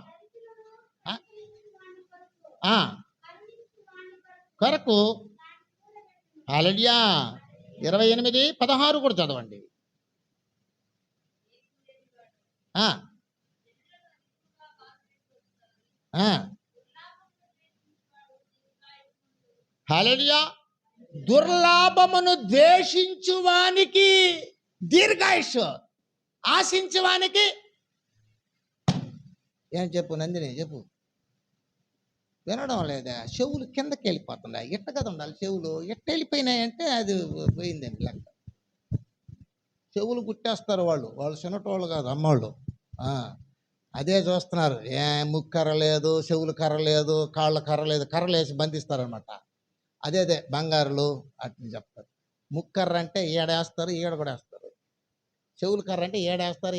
Speaker 1: కొరకు. హల్లెలూయా. 28:16 కూడా చదవండి. హల్లెలూయా. దుర్లాభమును ద్వేషించువానికి దీర్ఘాయుష్షు, ఆశించువానికి ఏం చెప్పు నందిని, చెప్పు. వినడం లేదా? చెవులు కిందకి వెళ్ళిపోతున్నాయి. ఎట్ట కదా ఉండాలి చెవులు? ఎట్ట వెళ్ళిపోయినాయంటే అది పోయిందండి లెక్క. చెవులు గుట్టేస్తారు వాళ్ళు చిన్నటోళ్ళు కాదు, అమ్మోళ్ళు. అదే చూస్తున్నారు. ముక్కు కర్ర లేదు, చెవులు కర్ర లేదు, కాళ్ళ కర్ర లేదు, కర్రలు వేసి బంధిస్తారనమాట. అదే బంగారులు అట్ని చెప్తారు. ముక్కు కర్ర అంటే ఏడేస్తారు, ఈడ కూడా వేస్తారు. చెవులు కర్ర అంటే ఏడేస్తారు.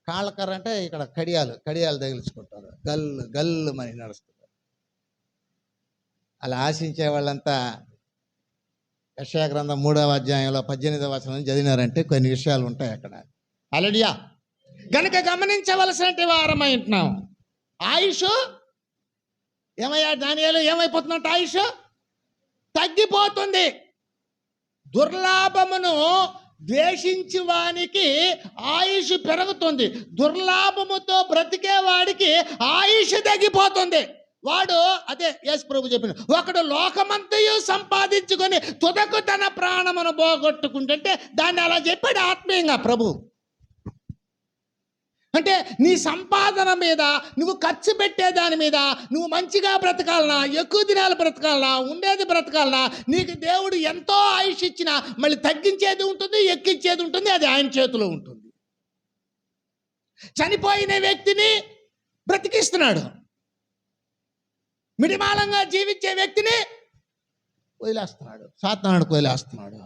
Speaker 1: కాళ్ళ కర్ర అంటే ఇక్కడ కడియాలు తగిలించుకుంటారు. గల్లు మరి నడుస్తారు. అలా ఆశించే వాళ్ళంతా యెషయా గ్రంథం 3వ అధ్యాయంలో 18వ వచనం చదివినారంటే కొన్ని విషయాలు ఉంటాయి అక్కడ. హల్లెలూయా. గనుక గమనించవలసిన వారమై ఉంటున్నాం. ఆయుష్ ఏమయ్యా దానియేలు, ఏమైపోతుందంట? ఆయుష్ తగ్గిపోతుంది. దుర్లాభమును ద్వేషించి వానికి ఆయుష్ పెరుగుతుంది. దుర్లాభముతో బ్రతికే వాడికి ఆయుష్ తగ్గిపోతుంది. వాడు అదే యేసు ప్రభు చెప్పిన, ఒకడు లోకమంతయు సంపాదించుకొని తుదకు తన ప్రాణమును పోగొట్టుకుంటుంటే దాన్ని అలా చెప్పాడు ఆత్మీయంగా ప్రభు. అంటే నీ సంపాదన మీద, నువ్వు ఖర్చు పెట్టే దాని మీద నువ్వు మంచిగా బ్రతకాలనా, ఎక్కువ దినాలు బ్రతకాలనా, ఉండేది బ్రతకాలనా, నీకు దేవుడు ఎంతో ఆయుష్ ఇచ్చినా మళ్ళీ తగ్గించేది ఉంటుంది, ఎక్కించేది ఉంటుంది. అది ఆయన చేతిలో ఉంటుంది. చనిపోయిన వ్యక్తిని బ్రతికిస్తున్నాడు, మిడిమాలంగా జీవించే వ్యక్తిని వదిలేస్తున్నాడు, సాతానుడికి వదిలేస్తున్నాడు.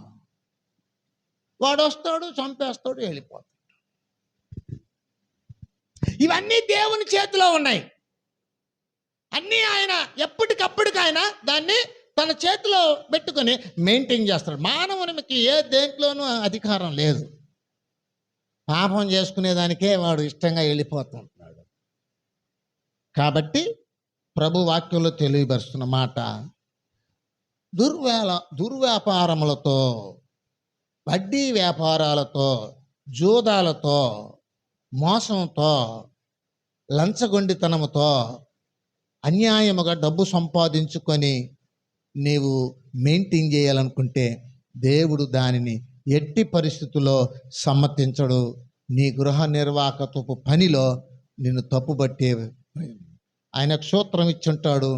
Speaker 1: వాడు వస్తాడు, చంపేస్తాడు, వెళ్ళిపోతాడు. ఇవన్నీ దేవుని చేతిలో ఉన్నాయి. అన్నీ ఆయన ఎప్పటికప్పటికి ఆయన దాన్ని తన చేతిలో పెట్టుకొని మెయింటైన్ చేస్తాడు. మానవునికి ఏ దేంట్లోనూ అధికారం లేదు. పాపం చేసుకునేదానికే వాడు ఇష్టంగా వెళ్ళిపోతుంటున్నాడు. కాబట్టి ప్రభు వాక్యంలో తెలియపరుస్తున్న మాట, దుర్వ్యాపారములతో, వడ్డీ వ్యాపారాలతో, జూదాలతో, మోసంతో, లంచగొండితనముతో, అన్యాయముగా డబ్బు సంపాదించుకొని నీవు మెయింటైన్ చేయాలనుకుంటే దేవుడు దానిని ఎట్టి పరిస్థితుల్లో సమ్మతించడు. నీ గృహ నిర్వాహకత్వపు పనిలో నిన్ను తప్పుబట్టే ఆయన సూత్రం ఇచ్చుంటాడు.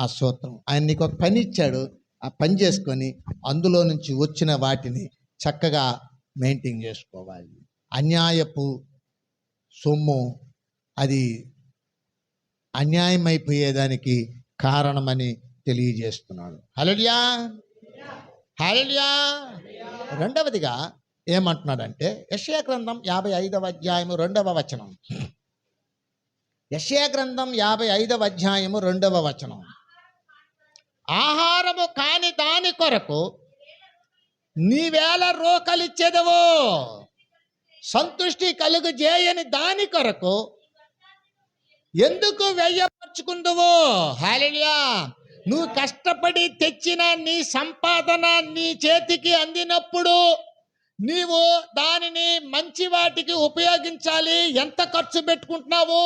Speaker 1: ఆ సూత్రం ఆయన నీకు ఒక పని ఇచ్చాడు. ఆ పని చేసుకొని అందులో నుంచి వచ్చిన వాటిని చక్కగా మెయింటైన్ చేసుకోవాలి. అన్యాయపు సొమ్ము అది అన్యాయమైపోయేదానికి కారణమని తెలియజేస్తున్నాడు. హల్లెలూయా, హల్లెలూయా. రెండవదిగా ఏమంటున్నాడంటే యెషయా గ్రంథం 55వ అధ్యాయము 2వ వచనం. యెషయా గ్రంథం 55వ అధ్యాయము 2వ వచనం. ఆహారము కాని దాని కొరకు నీవేళ రోకలిచ్చెదవో, సంతుష్టి కలుగు చేయని దాని కొరకు ఎందుకు వ్యయపరుచుకుందువో. హల్లెలూయా. నువ్వు కష్టపడి తెచ్చిన నీ సంపాదన నీ చేతికి అందినప్పుడు నీవు దానిని మంచి వాటికి ఉపయోగించాలి. ఎంత ఖర్చు పెట్టుకుంటున్నావు,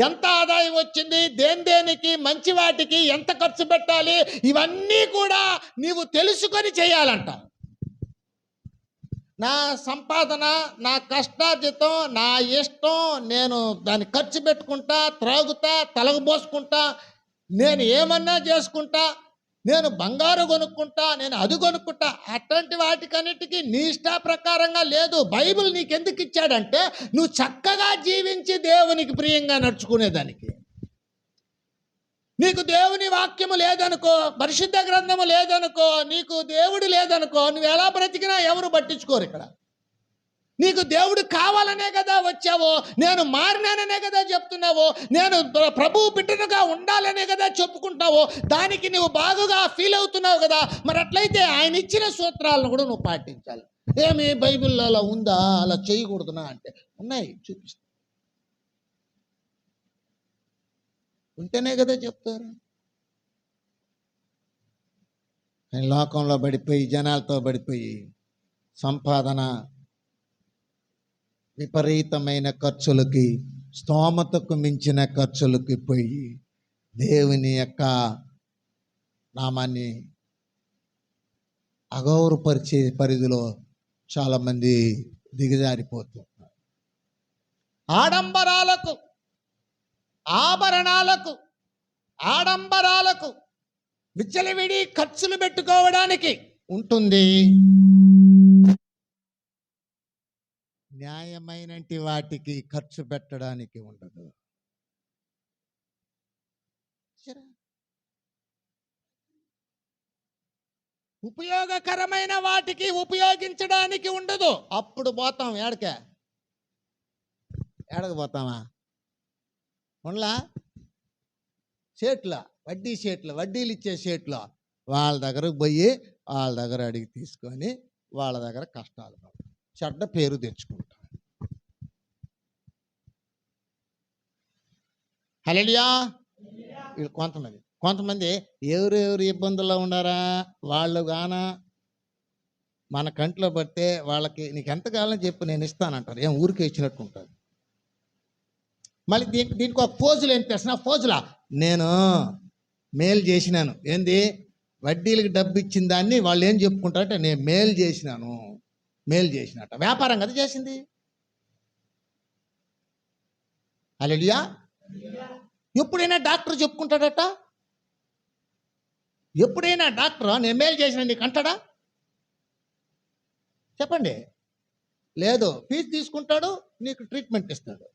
Speaker 1: ఎంత ఆదాయం వచ్చింది, దేనికి మంచి వాటికి ఎంత ఖర్చు పెట్టాలి, ఇవన్నీ కూడా నీవు తెలుసుకొని చేయాలంట. నా సంపాదన, నా కష్టార్జితం, నా ఇష్టం, నేను దాన్ని ఖర్చు పెట్టుకుంటా, త్రాగుతా, తలగబోసుకుంటా, నేను ఏమన్నా చేసుకుంటా, నేను బంగారు కొనుక్కుంటా, నేను అది కొనుక్కుంటా, అట్లాంటి వాటికన్నిటికీ నీ ఇష్ట ప్రకారంగా లేదు. బైబిల్ నీకెందుకు ఇచ్చాడంటే నువ్వు చక్కగా జీవించి దేవునికి ప్రియంగా నడుచుకునేదానికి. నీకు దేవుని వాక్యము లేదనుకో, పరిశుద్ధ గ్రంథము లేదనుకో, నీకు దేవుడు లేదనుకో, నువ్వు ఎలా బ్రతికినా ఎవరు పట్టించుకోరు. ఇక్కడ నీకు దేవుడు కావాలనే కదా వచ్చావో, నేను మారినాననే కదా చెప్తున్నావో, నేను ప్రభువు బిడ్డనుగా ఉండాలనే కదా చెప్పుకుంటావో, దానికి నువ్వు బాగుగా ఫీల్ అవుతున్నావు కదా. మరి అట్లయితే ఆయన ఇచ్చిన సూత్రాలను కూడా నువ్వు పాటించాలి. ఏమి బైబిల్లో అలా ఉందా, అలా చేయకూడదునా అంటే ఉన్నాయి, చూపిస్తా. ఉంటేనే కదా చెప్తారు. లోకంలో పడిపోయి, జనాలతో పడిపోయి, సంపాదన విపరీతమైన ఖర్చులకి, స్తోమతకు మించిన ఖర్చులకి పోయి దేవుని యొక్క నామాన్ని అగౌరవపరిచే పరిధిలో చాలామంది దిగజారిపోతున్నారు. ఆడంబరాలకు, ఆభరణాలకు, ఆడంబరాలకు విచ్చలవిడి ఖర్చులు పెట్టుకోవడానికి ఉంటుంది. న్యాయమైన వాటికి ఖర్చు పెట్టడానికి ఉండదు. ఉపయోగకరమైన వాటికి ఉపయోగించడానికి ఉండదు. అప్పుడు పోతాం ఏడకి పోతామా? ఉండలా షేట్ల, వడ్డీ షేట్ల, వడ్డీలు ఇచ్చే షేట్లు వాళ్ళ దగ్గరకు పోయి వాళ్ళ దగ్గర అడిగి తీసుకొని వాళ్ళ దగ్గర కష్టాలు చెడ్డ పేరు తెచ్చుకుంటాం. హల్లెలూయా. కొంతమంది ఎవరెవరు ఇబ్బందుల్లో ఉన్నారా వాళ్ళు గాన మన కంట్లో పడితే వాళ్ళకి నీకు ఎంత కావాలని చెప్పి నేను ఇస్తానంటారు. ఏం ఊరికే ఇచ్చినట్టు ఉంటుంది. మళ్ళీ దీనికి ఒక ఫోజులు ఏం తెలిసిన, ఫోజులా నేను మేలు చేసినాను. ఏంది? వడ్డీలకు డబ్బు ఇచ్చిన దాన్ని వాళ్ళు ఏం చెప్పుకుంటారంటే నేను మేలు చేసినాను, మేలు చేసినట్ట. వ్యాపారం కదా చేసింది. హల్లెలూయా. ఎప్పుడైనా డాక్టర్ చెప్పుకుంటాడట? ఎప్పుడైనా డాక్టర్ నేను మేలు చేసిన నీకు అంటాడా? చెప్పండి. లేదు. ఫీజు తీసుకుంటాడు, నీకు ట్రీట్మెంట్ ఇస్తాడు.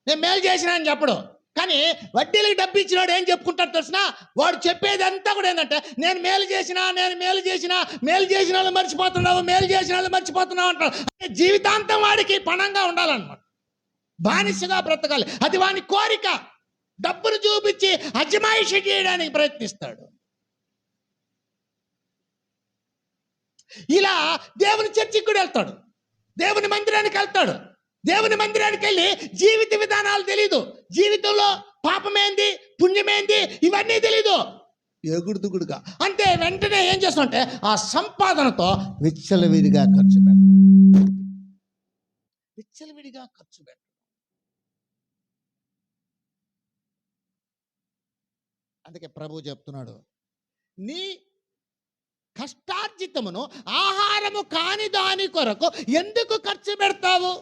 Speaker 1: నేను మేలు చేసిన అని చెప్పడు. కానీ వడ్డీలకు డబ్బు ఇచ్చినాడు ఏం చెప్పుకుంటాడు తెలిసిన? వాడు చెప్పేదంతా కూడా ఏంటంటే నేను మేలు చేసిన, నేను మేలు చేసిన, మేలు చేసిన వాళ్ళు మర్చిపోతున్నావు, మేలు చేసిన వాళ్ళు మర్చిపోతున్నావు అంటాడు. జీవితాంతం వాడికి పణంగా ఉండాలన్నమాట, బానిసగా బ్రతకాలి. అది వాని కోరిక. డబ్బును చూపించి అజమాయిషి చేయడానికి ప్రయత్నిస్తాడు. ఇలా దేవుని చర్చికి కూడా వెళ్తాడు, దేవుని మందిరానికి వెళ్తాడు. దేవుని మందిరానికి వెళ్ళి జీవిత విధానాలు తెలీదు, జీవితంలో పాపమేంది పుణ్యమేంది ఇవన్నీ తెలీదు, ఎగుడుదుగుడుగా అంతే. వెంటనే ఏం చేస్తామంటే ఆ సంపాదనతో విచ్చలవిడిగా ఖర్చు పెట్టడం, విచ్చలవిడిగా ఖర్చు పెట్టడం. అందుకే ప్రభు చెప్తున్నాడు, నీ కష్టార్జితమును ఆహారము కాని దాని కొరకు ఎందుకు ఖర్చు పెడతావు?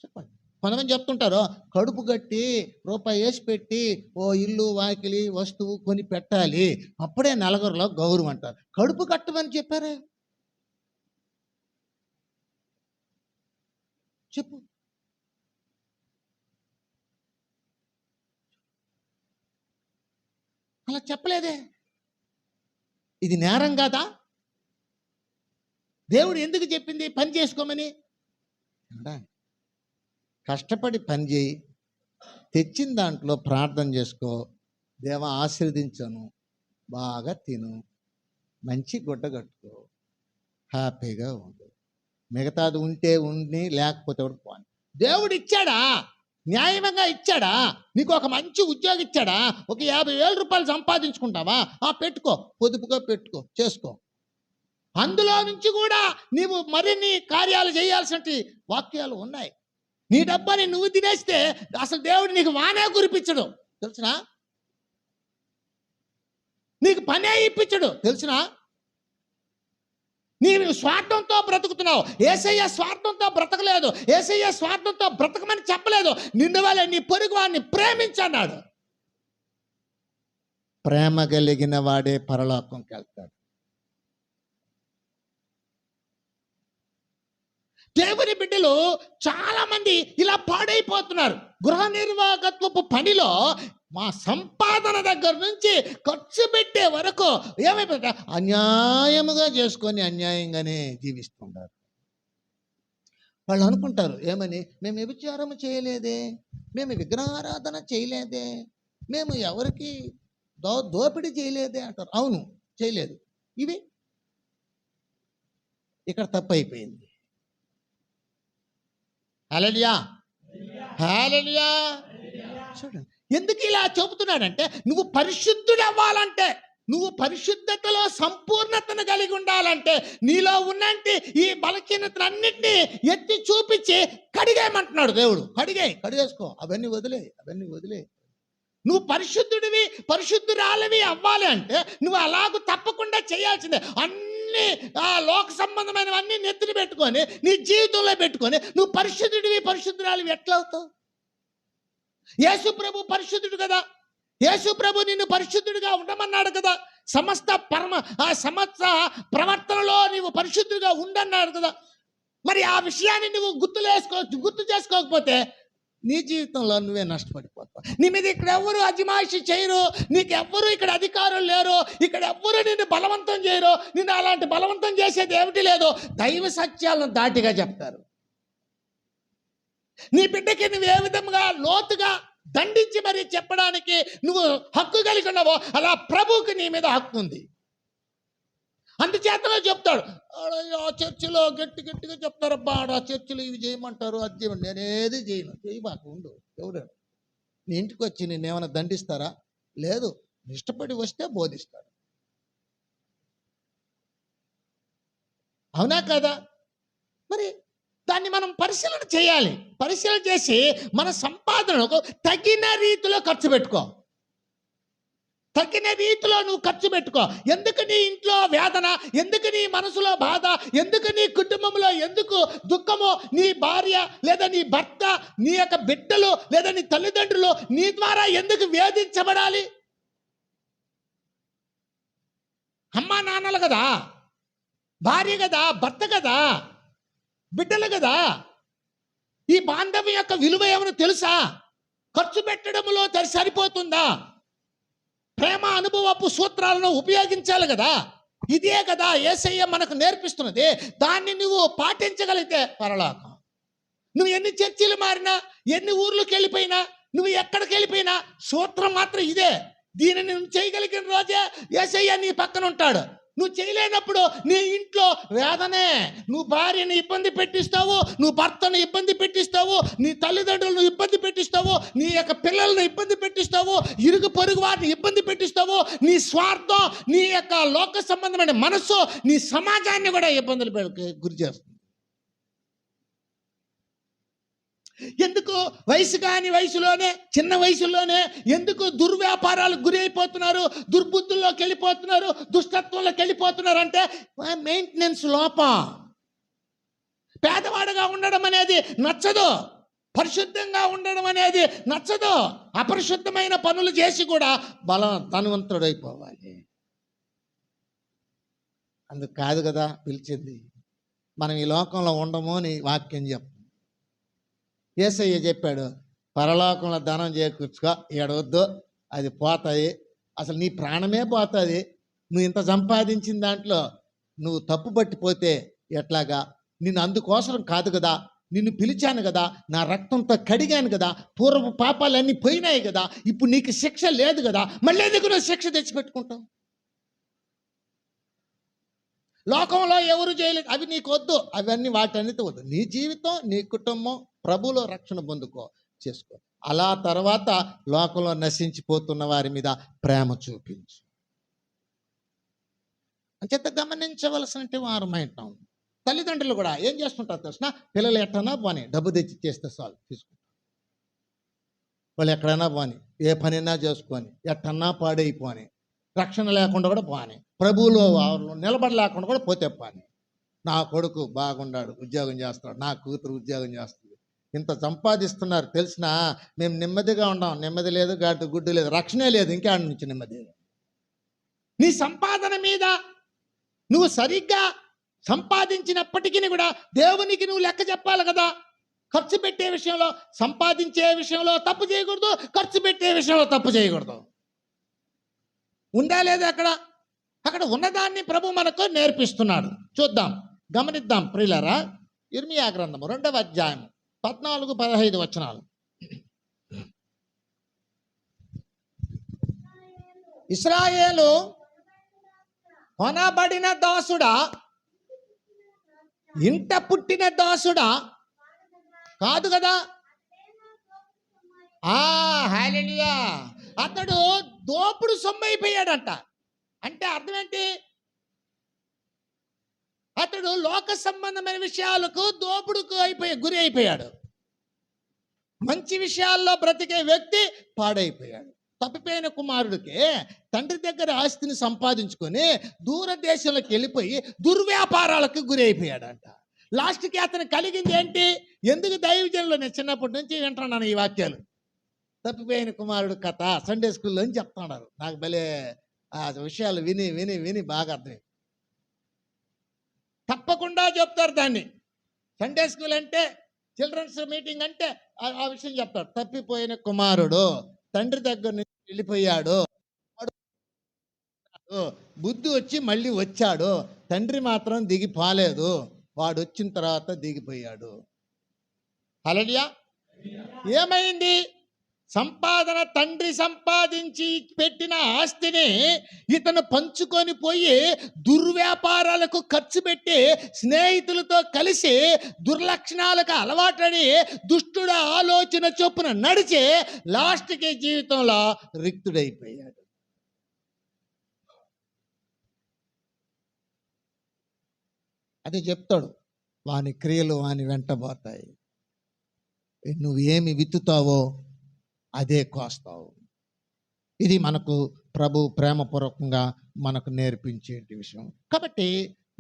Speaker 1: చెప్పండి. కొంతమంది చెప్తుంటారు కడుపు కట్టి రూపాయి వేసి పెట్టి ఓ ఇల్లు వాకిలి వస్తువు కొని పెట్టాలి, అప్పుడే నలుగురిలో గౌరవం అంటారు. కడుపు కట్టమని చెప్పారే? చెప్పు. అలా చెప్పలేదే. ఇది నేరం కాదా? దేవుడు ఎందుకు చెప్పింది పని చేసుకోమని? కష్టపడి పని చేయి, తెచ్చిన దాంట్లో ప్రార్థన చేసుకో, దేవా ఆశీర్వదించను, బాగా తిను, మంచి గుడ్డ కట్టుకో, హ్యాపీగా ఉండు. మిగతాది ఉంటే ఉండి లేకపోతే పోని. దేవుడు ఇచ్చాడా? న్యాయంగా ఇచ్చాడా? నీకు ఒక మంచి ఉద్యోగం ఇచ్చాడా? ఒక 50,000 రూపాయలు సంపాదించుకుంటావా? పెట్టుకో, పొదుపుగా పెట్టుకో, చేసుకో. అందులో నుంచి కూడా నీవు మరిన్ని కార్యాలు చేయాల్సిన వాక్యాలు ఉన్నాయి. నీ డబ్బాని నువ్వు తినేస్తే అసలు దేవుడు నీకు వానే కురిపించడు తెలుసునా? నీకు పనే ఇప్పించడు తెలుసునా? నీవు స్వార్థంతో బ్రతుకుతున్నావు. యేసయ్య స్వార్థంతో బ్రతకలేదు. యేసయ్య స్వార్థంతో బ్రతకమని చెప్పలేదు. నిన్ను వలె నీ పొరుగు వాడిని ప్రేమించన్నాడు. ప్రేమ కలిగిన వాడే పరలోకంకి వెళ్తాడు. దేవుని బిడ్డలు చాలా మంది ఇలా పాడైపోతున్నారు. గృహ నిర్వాహకత్వపు పనిలో మా సంపాదన దగ్గర నుంచి ఖర్చు పెట్టే వరకు ఏమైపోతా అన్యాయముగా చేసుకొని అన్యాయంగానే జీవిస్తుంటారు. వాళ్ళు అనుకుంటారు ఏమని, మేము వ్యభిచారము చేయలేదే, మేము విగ్రహారాధన చేయలేదే, మేము ఎవరికి దోపిడీ చేయలేదే అంటారు. అవును, చేయలేదు. ఇవి ఇక్కడ తప్పు అయిపోయింది. హల్లెలూయా, హల్లెలూయా. చూడండి ఎందుకు ఇలా చెబుతున్నాడంటే, నువ్వు పరిశుద్ధుడు అవ్వాలంటే, నువ్వు పరిశుద్ధతలో సంపూర్ణతను కలిగి ఉండాలంటే, నీలో ఉన్నంటి ఈ బలహీనతలన్నింటినీ ఎత్తి చూపించి కడిగేయమంటున్నాడు దేవుడు. కడిగేసుకో, అవన్నీ వదిలే. నువ్వు పరిశుద్ధుడివి, పరిశుద్ధురాలివి అవ్వాలి అంటే నువ్వు అలాగూ తప్పకుండా చేయాల్సిందే. అన్ని లోక సంబంధమైనవన్నీ నెత్తిని పెట్టుకొని నీ జీవితంలో పెట్టుకొని నువ్వు పరిశుద్ధుడివి, పరిశుద్ధురాలివి ఎట్లా అవుతావు? యేసు ప్రభు పరిశుద్ధుడు కదా, యేసు ప్రభు నిన్ను పరిశుద్ధుడిగా ఉండమన్నాడు కదా, సమస్త ప్రవర్తనలో నీవు పరిశుద్ధుడిగా ఉండన్నాడు కదా. మరి ఆ విషయాన్ని నువ్వు గుర్తు చేసుకోకపోతే నీ జీవితంలో నువ్వే నష్టపడిపోతావు. నీ మీద ఇక్కడ ఎవ్వరు అజమాయిషి చేయరు, నీకు ఎవ్వరు ఇక్కడ అధికారులు లేరు, ఇక్కడ ఎవ్వరు నిన్ను బలవంతం చేయరు. నిన్ను అలాంటి బలవంతం చేసేది ఏమిటి లేదు, దైవ సత్యాలను దాటిగా చెప్తారు. నీ బిడ్డకి నువ్వు ఏ విధంగా లోతుగా దండించి మరీ చెప్పడానికి నువ్వు హక్కు కలిగి ఉన్నావో అలా ప్రభువుకి నీ మీద హక్కు ఉంది. అందుచేతలో చెప్తాడు, ఆ చర్చిలో గట్టిగా చెప్తారబ్బా, ఆ చర్చిలో ఇవి చేయమంటారు, అది చేయమంటారు. నేనేది చేయను, చేయబాకు ఉండు. ఎవడు నీ ఇంటికి వచ్చి నేనేమైనా దండిస్తారా? లేదు, ఇష్టపడి వస్తే బోధిస్తాడు. అవునా కదా? మరి దాన్ని మనం పరిశీలన చేయాలి. పరిశీలన చేసి మన సంపాదనకు తగిన రీతిలో ఖర్చు పెట్టుకో. తగిన రీతిలో నువ్వు ఖర్చు పెట్టుకో. ఎందుకు నీ ఇంట్లో వేదన, ఎందుకు నీ మనసులో బాధ, ఎందుకు నీ కుటుంబంలో ఎందుకు దుఃఖము, నీ భార్య లేదా నీ భర్త, నీ యొక్క బిడ్డలు లేదా నీ తల్లిదండ్రులు నీ ద్వారా ఎందుకు వేధించబడాలి? అమ్మా నాన్నలు కదా, భార్య కదా, భర్త కదా, బిడ్డలు కదా. ఈ బాంధవ్యం యొక్క విలువ ఏమైనా తెలుసా? ఖర్చు పెట్టడంలో సరిపోతుందా? ప్రేమ అనుభవపు సూత్రాలను ఉపయోగించాలి కదా. ఇదే కదా యేసయ్య మనకు నేర్పిస్తున్నది. దాన్ని నువ్వు పాటించగలిగితే పరలోకం. నువ్వు ఎన్ని చర్చిలు మారినా, ఎన్ని ఊర్లకు వెళ్ళిపోయినా, నువ్వు ఎక్కడికి వెళ్ళిపోయినా సూత్రం మాత్రం ఇదే. దీనిని నువ్వు చేయగలిగిన రోజే యేసయ్య నీ పక్కన ఉంటాడు. నువ్వు చేయలేనప్పుడు నీ ఇంట్లో వేదనే. నువ్వు భార్యని ఇబ్బంది పెట్టిస్తావు, నువ్వు భర్తను ఇబ్బంది పెట్టిస్తావు, నీ తల్లిదండ్రులను ఇబ్బంది పెట్టిస్తావు, నీ యొక్క పిల్లలను ఇబ్బంది పెట్టిస్తావు, ఇరుగు పొరుగు వారిని ఇబ్బంది పెట్టిస్తావు. నీ స్వార్థం, నీ యొక్క లోక సంబంధమైన మనస్సు నీ సమాజాన్ని కూడా ఇబ్బందులు గురి చేస్తుంది. ఎందుకు వయసు కాని వయసులోనే, చిన్న వయసులోనే ఎందుకు దుర్వ్యాపారాలకు గురి అయిపోతున్నారు, దుర్బుద్ధుల్లోకి వెళ్ళిపోతున్నారు, దుష్టత్వంలోకి వెళ్ళిపోతున్నారు అంటే మెయింటెనెన్స్ లోపం. పేదవాడుగా ఉండడం అనేది నచ్చదు, పరిశుద్ధంగా ఉండడం అనేది నచ్చదు. అపరిశుద్ధమైన పనులు చేసి కూడా ధనవంతుడైపోవాలి. అందుకు కాదు కదా పిలిచింది. మనం ఈ లోకంలో ఉండము అని వాక్యం చెప్తాం. యేసయ్య చెప్పాడు, పరలోకంలో ధనం చేకూర్చుకో, ఏడవద్దు, అది పోతాయి, అసలు నీ ప్రాణమే పోతుంది. నువ్వు ఇంత సంపాదించిన దాంట్లో నువ్వు తప్పు పట్టిపోతే ఎట్లాగా? నిన్ను అందుకోసం కాదు కదా, నిన్ను పిలిచాను కదా, నా రక్తంతో కడిగాను కదా, పూర్వపు పాపాలన్నీ పోయినాయి కదా, ఇప్పుడు నీకు శిక్ష లేదు కదా, మళ్ళీ ఎందుకు నువ్వు శిక్ష తెచ్చిపెట్టుకుంటావు? లోకంలో ఎవరు చేయలేదు, అవి నీకు వద్దు, అవన్నీ వాటన్నిటి వద్దు. నీ జీవితం, నీ కుటుంబం ప్రభువులో రక్షణ చేసుకో. అలా తర్వాత లోకంలో నశించిపోతున్న వారి మీద ప్రేమ చూపించు. అంచేత గమనించవలసిన వారమైంటాం. తల్లిదండ్రులు కూడా ఏం చేస్తుంటారు తెలిసిన, పిల్లలు ఎట్టన్నా పోనీ, డబ్బు తెచ్చి చేస్తే చాలు తీసుకుంటారు. వాళ్ళు ఎక్కడైనా పోనీ, ఏ పనైనా చేసుకొని, ఎట్టన్నా పాడైపోని, రక్షణ లేకుండా కూడా పోని, ప్రభువులో నిలబడలేకుండా కూడా పోతే పోని. నా కొడుకు బాగున్నాడు, ఉద్యోగం చేస్తున్నాడు, నా కూతురు ఉద్యోగం చేస్తుంది, ఇంత సంపాదిస్తున్నారు తెలిసినా మేము నెమ్మదిగా ఉన్నాం. నెమ్మది లేదు, గుడ్డు లేదు, రక్షణే లేదు, ఇంకా నుంచి నెమ్మది. నీ సంపాదన మీద నువ్వు సరిగ్గా సంపాదించినప్పటికీ కూడా దేవునికి నువ్వు లెక్క చెప్పాలి కదా. ఖర్చు పెట్టే విషయంలో, సంపాదించే విషయంలో తప్పు చేయకూడదు, ఖర్చు పెట్టే విషయంలో తప్పు చేయకూడదు. ఉందా లేదా అక్కడ ఉన్నదాన్ని ప్రభు మనకు నేర్పిస్తున్నాడు. చూద్దాం, గమనిద్దాం ప్రియులారా. ఇర్మియా గ్రంథము 2వ అధ్యాయం 14-15 వచనాలు. ఇశ్రాయేలు కొనబడిన దాసుడా, ఇంట పుట్టిన దాసుడా కాదు కదా. హల్లెలూయా. అతడు దోపుడు సొమ్మైపోయాడంట. అంటే అర్థం ఏంటి? అతడు లోక సంబంధమైన విషయాలకు దోపుడుకు గురి అయిపోయాడు. మంచి విషయాల్లో బ్రతికే వ్యక్తి పాడైపోయాడు. తప్పిపోయిన కుమారుడికి తండ్రి దగ్గర ఆస్తిని సంపాదించుకొని దూరదేశంలోకి వెళ్ళిపోయి దుర్వ్యాపారాలకు గురి అయిపోయాడంట. లాస్ట్కి అతను కలిగింది ఏంటి? ఎందుకు దైవజనులు నేను చిన్నప్పటి నుంచి వింటున్నాను ఈ వాక్యాలు. తప్పిపోయిన కుమారుడు కథ సండే స్కూల్లో అని చెప్తున్నారు. నాకు భలే ఆ విషయాలు విని విని విని బాగా అర్థం. తప్పకుండా చెప్తారు దాన్ని. సండే స్కూల్ అంటే, చిల్డ్రన్స్ మీటింగ్ అంటే ఆ విషయం చెప్తారు. తప్పిపోయిన కుమారుడు తండ్రి దగ్గర నుంచి వెళ్ళిపోయాడు, బుద్ధి వచ్చి మళ్ళీ వచ్చాడు, తండ్రి మాత్రం దిగిపోలేదు, వాడు వచ్చిన తర్వాత దిగిపోయాడు. హల్లెలూయా. ఏమైంది? సంపాదన, తండ్రి సంపాదించి పెట్టిన ఆస్తిని ఇతను పంచుకొని పోయి దుర్వ్యాపారాలకు ఖర్చు పెట్టి స్నేహితులతో కలిసి దుర్లక్షణాలకు అలవాటడి దుష్టుడు ఆలోచన చొప్పున నడిచి లాస్ట్కి జీవితంలో రిక్తుడైపోయాడు. అది చెప్తాడు, వాని క్రియలు వాని వెంటబోతాయి. నువ్వు ఏమి విత్తుతావో అదే కోస్తావు. ఇది మనకు ప్రభు ప్రేమపూర్వకంగా మనకు నేర్పించే విషయం. కాబట్టి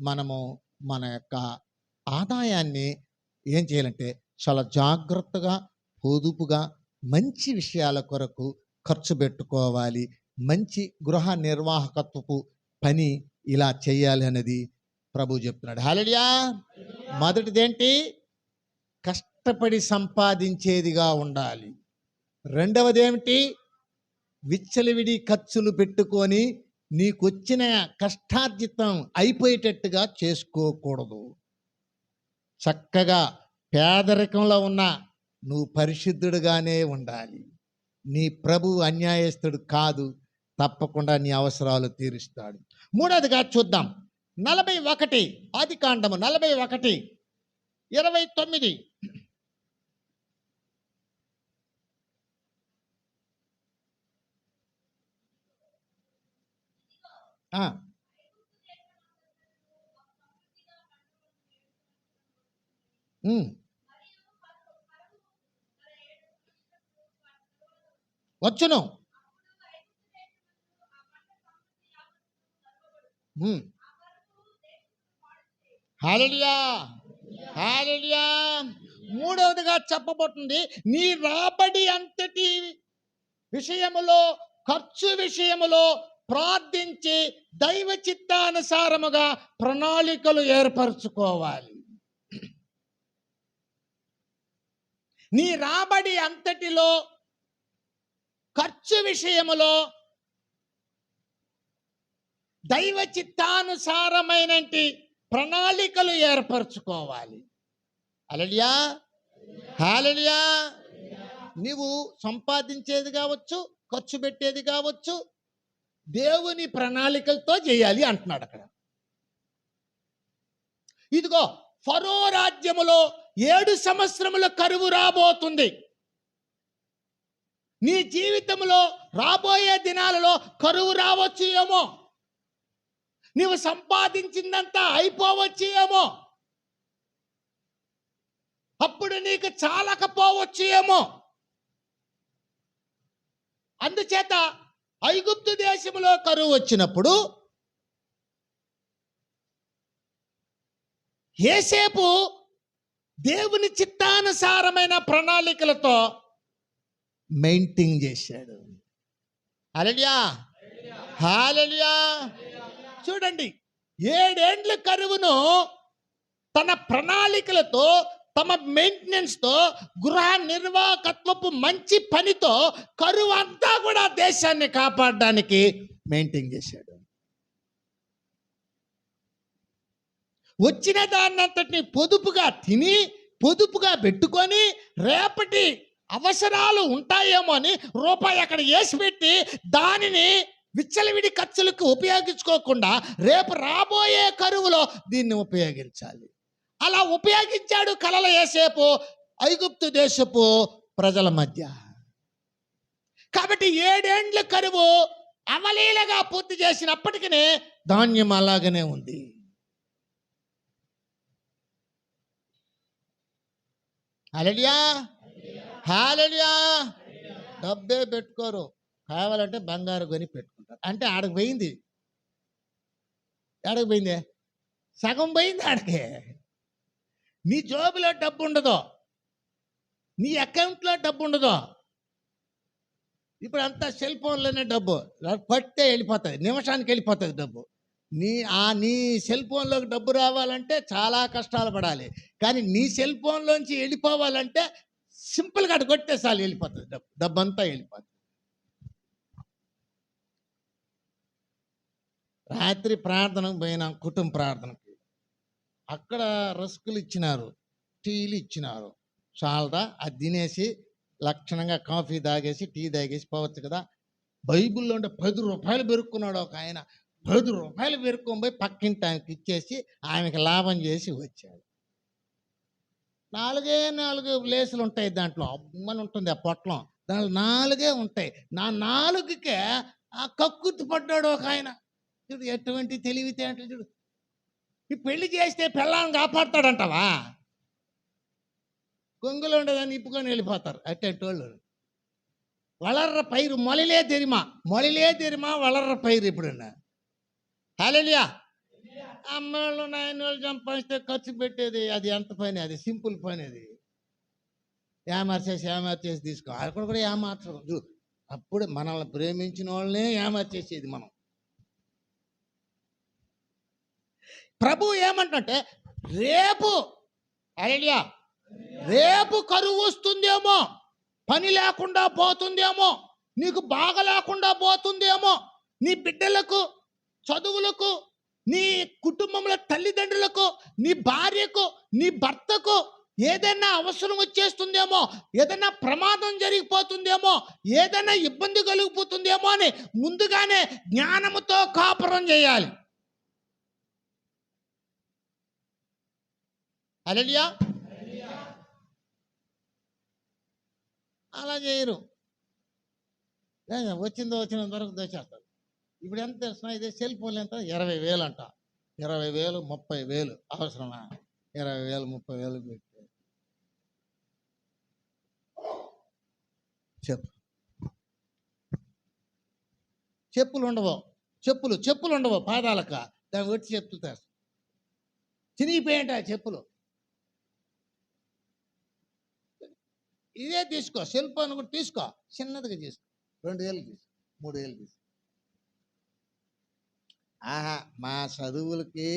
Speaker 1: మనము మన యొక్క ఆదాయాన్ని ఏం చేయాలంటే చాలా జాగ్రత్తగా, పొదుపుగా, మంచి విషయాల కొరకు ఖర్చు పెట్టుకోవాలి. మంచి గృహ నిర్వాహకత్వపు పని ఇలా చేయాలి అనేది ప్రభు చెప్తున్నాడు. హల్లెలూయా. మొదటిదేంటి? కష్టపడి సంపాదించేదిగా ఉండాలి. రెండవది ఏమిటి? విచ్చలవిడి ఖర్చులు పెట్టుకొని నీకొచ్చిన కష్టార్జితం అయిపోయేటట్టుగా చేసుకోకూడదు. చక్కగా పేదరికంలో ఉన్న నువ్వు పరిశుద్ధుడుగానే ఉండాలి. నీ ప్రభు అన్యాయస్తుడు కాదు, తప్పకుండా నీ అవసరాలు తీరుస్తాడు. మూడవదిగా చూద్దాం, 41 ఆదికాండము 41:29. వచ్చును. హల్లెలూయా, హల్లెలూయా. మూడవదిగా చెప్పబోతుంది, నీ రాబడి అంతటి విషయములో, ఖర్చు విషయములో ప్రార్థించి దైవ చిత్తానుసారముగా ప్రణాళికలు ఏర్పరచుకోవాలి. నీ రాబడి అంతటిలో, ఖర్చు విషయములో దైవ చిత్తానుసారమైన ప్రణాళికలు ఏర్పరచుకోవాలి. హల్లెలూయా, హల్లెలూయా. నీవు సంపాదించేది కావచ్చు, ఖర్చు పెట్టేది కావచ్చు, దేవుని ప్రణాళికలతో చేయాలి అంటున్నాడు అక్కడ. ఇదిగో, ఫరో రాజ్యములో 7 సంవత్సరముల కరువు రాబోతుంది. నీ జీవితంలో రాబోయే దినాలలో కరువు రావచ్చు ఏమో. నీవు సంపాదించిందంతా అయిపోవచ్చు ఏమో. అప్పుడు నీకు చాలకపోవచ్చు ఏమో. అందుచేత ఐగుప్తు దేశంలో కరువు వచ్చినప్పుడు యోసేపు దేవుని చిత్తానుసారమైన ప్రణాళికలతో మెయింటైన్ చేశాడు. హల్లెలూయా, హల్లెలూయా. చూడండి, 7 ఏండ్ల కరువును తన ప్రణాళికలతో, తమ మెయింటెనెన్స్తో, గృహ నిర్వాహకత్వపు మంచి పనితో కరువు అంతా కూడా దేశాన్ని కాపాడడానికి మెయింటైన్ చేశాడు. వచ్చిన దాన్నంతటిని పొదుపుగా తిని, పొదుపుగా పెట్టుకొని, రేపటి అవసరాలు ఉంటాయేమో అని రూపాయి అక్కడ వేసి పెట్టి దానిని విచ్చలవిడి ఖర్చులకు ఉపయోగించుకోకుండా రేపు రాబోయే కరువులో దీన్ని ఉపయోగించాలి. అలా ఉపయోగించాడు కలల యేసేపు ఐగుప్తు దేశపు ప్రజల మధ్య. కాబట్టి 7 ఏండ్ల కరువు అవలీలగా పూర్తి చేసినప్పటికీ ధాన్యం అలాగనే ఉంది. హల్లెలూయా, హల్లెలూయా. డబ్బే పెట్టుకోరు, కావాలంటే బంగారు కొని పెట్టుకుంటారు. అంటే ఆడకు పోయింది, ఆడకు పోయిందే, సగం పోయింది ఆడకి. నీ జోబులో డబ్బు ఉండదు, నీ అకౌంట్లో డబ్బు ఉండదు. ఇప్పుడు అంతా సెల్ ఫోన్లోనే డబ్బు, పట్టే వెళ్ళిపోతుంది, నిమిషానికి వెళ్ళిపోతుంది డబ్బు. నీ సెల్ ఫోన్లోకి డబ్బు రావాలంటే చాలా కష్టాలు పడాలి. కానీ నీ సెల్ ఫోన్లోంచి వెళ్ళిపోవాలంటే సింపుల్గా అటు కొట్టేసారి వెళ్ళిపోతుంది డబ్బు, డబ్బంతా వెళ్ళిపోతుంది. రాత్రి ప్రార్థనకు పోయినాం, కుటుంబ ప్రార్థనకి. అక్కడ రస్కులు ఇచ్చినారు, టీలు ఇచ్చినారు. చాలదా? అది తినేసి లక్షణంగా కాఫీ తాగేసి టీ తాగేసి పోవచ్చు కదా. బైబిల్లో ఉంటే 10 రూపాయలు పెరుక్కున్నాడు ఒక ఆయన. 10 రూపాయలు పెరుక్కొని పోయి పక్కింటి ఆయనకి ఇచ్చేసి ఆమెకి లాభం చేసి వచ్చాడు. 4 లేసులు ఉంటాయి దాంట్లో, అమ్మని ఉంటుంది ఆ పొట్లం, దాంట్లో 4 ఉంటాయి. నా 4కే ఆ కక్కుర్తి పడ్డాడు ఒక ఆయన. చూడు ఎటువంటి తెలివితేటలు చూడు. ఈ పెళ్లి చేస్తే పిల్లాన్ని కాపాడుతాడంటావా? కొంగులో ఉండేదాన్ని ఇప్పుకొని వెళ్ళిపోతారు అట్టేంటి వాళ్ళు. వளர்ற పైరు మొలిలే తెరిమా వளர்ற పైరు. ఇప్పుడున్నా హల్లెలూయా. అమ్మోళ్ళు నాయనోళ్ళు సంపాదిస్తే ఖర్చు పెట్టేది అది ఎంత పని, అది సింపుల్ పని. అది ఏమార్చేసి తీసుకో. అక్కడ కూడా ఏమార్చరు. అప్పుడు మనల్ని ప్రేమించిన వాళ్ళనే ఏమార్చేసేది మనం. ప్రభు ఏమంటే రేపు హల్లెలూయా, రేపు కరువు వస్తుందేమో, పని లేకుండా పోతుందేమో, నీకు బాగా లేకుండా పోతుందేమో, నీ బిడ్డలకు, చదువులకు, నీ కుటుంబంలో తల్లిదండ్రులకు, నీ భార్యకు, నీ భర్తకు ఏదైనా అవసరం వచ్చేస్తుందేమో, ఏదైనా ప్రమాదం జరిగిపోతుందేమో, ఏదైనా ఇబ్బంది కలిగిపోతుందేమో అని ముందుగానే జ్ఞానముతో కాపురం చేయాలి. హల్లెలూయా. అలా చేయరు. వచ్చినంత వరకు దోచేస్తారు. ఇప్పుడు ఎంత తెలుసిన, ఇదే సెల్ ఫోన్లు ఎంత, 20,000 అంట. 20,000 30,000 అవసరమా? 20,000 30,000 పెట్టి చెప్పులు ఉండవు పాదాలక, దాన్ని వచ్చి చెప్తారు చినిగిపోయేంట చెప్పులు. ఇదే తీసుకో, సెల్ ఫోన్ కూడా తీసుకో, చిన్నదిగా తీసుకో, 2,000 తీసుకో, 3,000 తీసుకో. మా చదువులకి,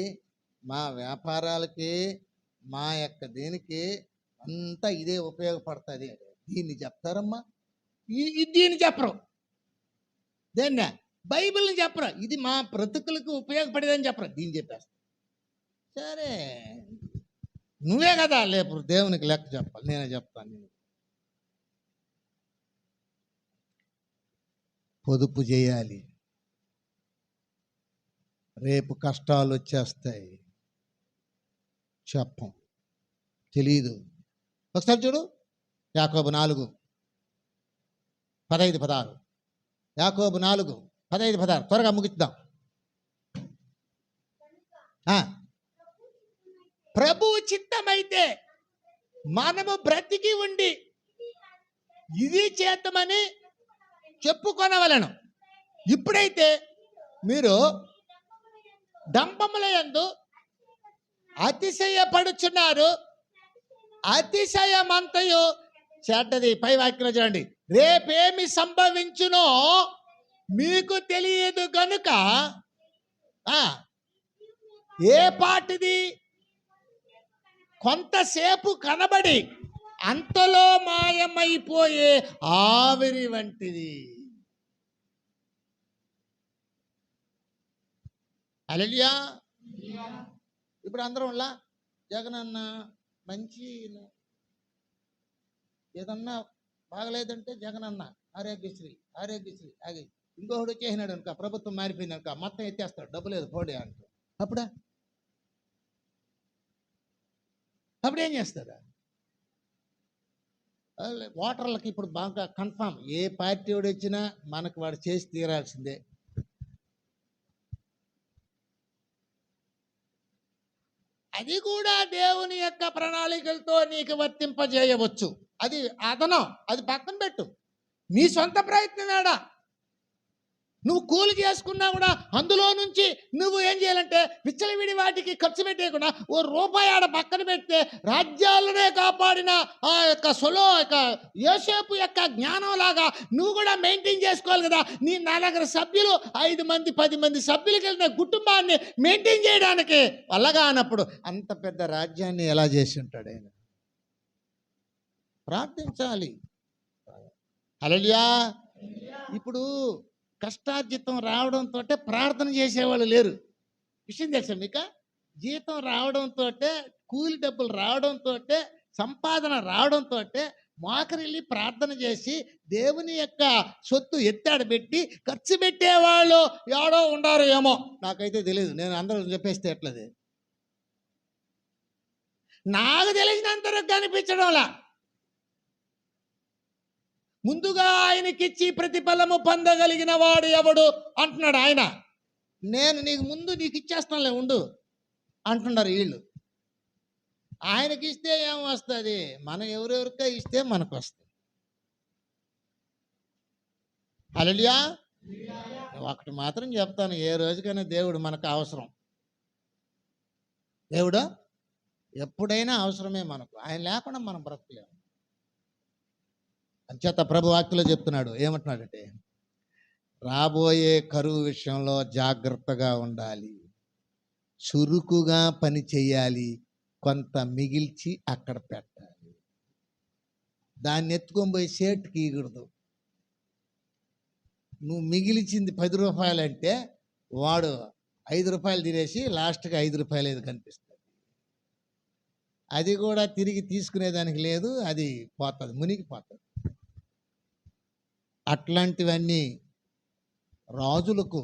Speaker 1: మా వ్యాపారాలకి, మా యొక్క దేనికి అంతా ఇదే ఉపయోగపడుతుంది. దీన్ని చెప్తారమ్మా, దీన్ని చెప్పరు. దేన్న బైబిల్ని చెప్పరు. ఇది మా బ్రతుకులకు ఉపయోగపడేదని చెప్పరు, దీన్ని చెప్పేస్తారు. సరే, నువ్వే కదా లేపు దేవునికి లెక్క చెప్పాలి, నేనే చెప్తాను. నేను పొదుపు చేయాలి, రేపు కష్టాలు వచ్చేస్తాయి. చెప్పం, తెలీదు. ఒకసారి చూడు, యాకోబు 4:15-16. యాకోబు 4:15-16 త్వరగా ముగిద్దాం. ప్రభువు చిత్తమైతే మనము బ్రతికి ఉండి ఇది చేద్దామని చెప్పుకొనవలెను. ఇప్పుడైతే మీరు డంబముల యందు అతిశయపడుచున్నారు, అతిశయమంతయు చెడ్డది. పై వాక్యం చూడండి, రేపేమి సంభవించునో మీకు తెలియదు గనుక ఆ, ఏ పాటిది కొంతసేపు కనబడి అంతలో మాయమైపోయే ఆవిరి వంటిది. హల్లెలూయా. ఇప్పుడు అందరంలా జగనన్న మంచి ఏదన్నా బాగలేదంటే జగనన్న ఆరోగ్యశ్రీ ఆరోగ్యశ్రీ ఆగి ఇంకొకటి వచ్చేసినాడు అనుక ప్రభుత్వం మారిపోయింది అనుక మొత్తం ఎత్తేస్తాడు, డబ్బు లేదు పోడే అంటూ. అప్పుడేం చేస్తారా? ఓటర్లకి ఇప్పుడు బాగా కన్ఫామ్, ఏ పార్టీ వాడు వచ్చినా మనకు వాడు చేసి తీరాల్సిందే. అది కూడా దేవుని యొక్క ప్రణాళికలతో నీకు వర్తింపజేయవచ్చు. అది అదనం, అది పక్కన పెట్టు. నీ సొంత ప్రయత్నం ఏడా? నువ్వు కూలి చేసుకున్నా కూడా అందులో నుంచి నువ్వు ఏం చేయాలంటే విచ్చలవిడి వాటికి ఖర్చు పెట్టేయకుండా ఓ రూపాయి ఆడ పక్కన పెడితే రాజ్యాలనే కాపాడిన ఆ యొక్క యోసేపు యొక్క జ్ఞానం లాగా నువ్వు కూడా మెయింటైన్ చేసుకోవాలి కదా. నీ 4 సభ్యులు 5 మంది 10 మంది సభ్యులకి వెళ్ళిన కుటుంబాన్ని మెయింటైన్ చేయడానికి వల్లగా అన్నప్పుడు అంత పెద్ద రాజ్యాన్ని ఎలా చేసి ఉంటాడు ఆయన? ప్రార్థించాలి. హల్లెలూయా. ఇప్పుడు కష్టార్జితం రావడంతో ప్రార్థన చేసేవాళ్ళు లేరు. విషయం తెలుసా మీకు? జీతం రావడంతో, కూలి డబ్బులు రావడంతో, సంపాదన రావడంతో మోకరిల్లి ప్రార్థన చేసి దేవుని యొక్క సొత్తు ఎత్తాడు పెట్టి ఖర్చు పెట్టేవాళ్ళు ఎవడో ఉండారు ఏమో, నాకైతే తెలియదు. నేను అందరూ చెప్పేస్తే ఎట్లది నాకు తెలిసినంతవరకు కనిపించడంలా. ముందుగా ఆయనకిచ్చి ప్రతిఫలము పొందగలిగిన వాడు ఎవడు అంటున్నాడు ఆయన. నేను నీకు ఇచ్చేస్తానులే ఉండు అంటున్నారు వీళ్ళు. ఆయనకి ఇస్తే ఏం వస్తుంది? మనం ఎవరెవరికో ఇస్తే మనకు వస్తుంది. హల్లెలూయా. ఒకటి మాత్రం చెప్తాను, ఏ రోజుకైనా దేవుడు మనకు అవసరం. దేవుడు ఎప్పుడైనా అవసరమే మనకు. ఆయన లేకుండా మనం బ్రతకలేము. అంచేత ప్రభు వాక్యలో చెప్తున్నాడు, ఏమంటున్నాడంటే రాబోయే కరువు విషయంలో జాగ్రత్తగా ఉండాలి, చురుకుగా పని చేయాలి, కొంత మిగిల్చి అక్కడ పెట్టాలి. దాన్ని ఎత్తుకొని పోయి సేటుకి ఇవ్వకూడదు. నువ్వు మిగిలిచింది 10 రూపాయలు అంటే వాడు 5 రూపాయలు తినేసి లాస్ట్కి 5 రూపాయలు ఏది కనిపిస్తుంది. అది కూడా తిరిగి తీసుకునేదానికి లేదు, అది పోతుంది, మునిగిపోతుంది. అట్లాంటివన్నీ రాజులకు,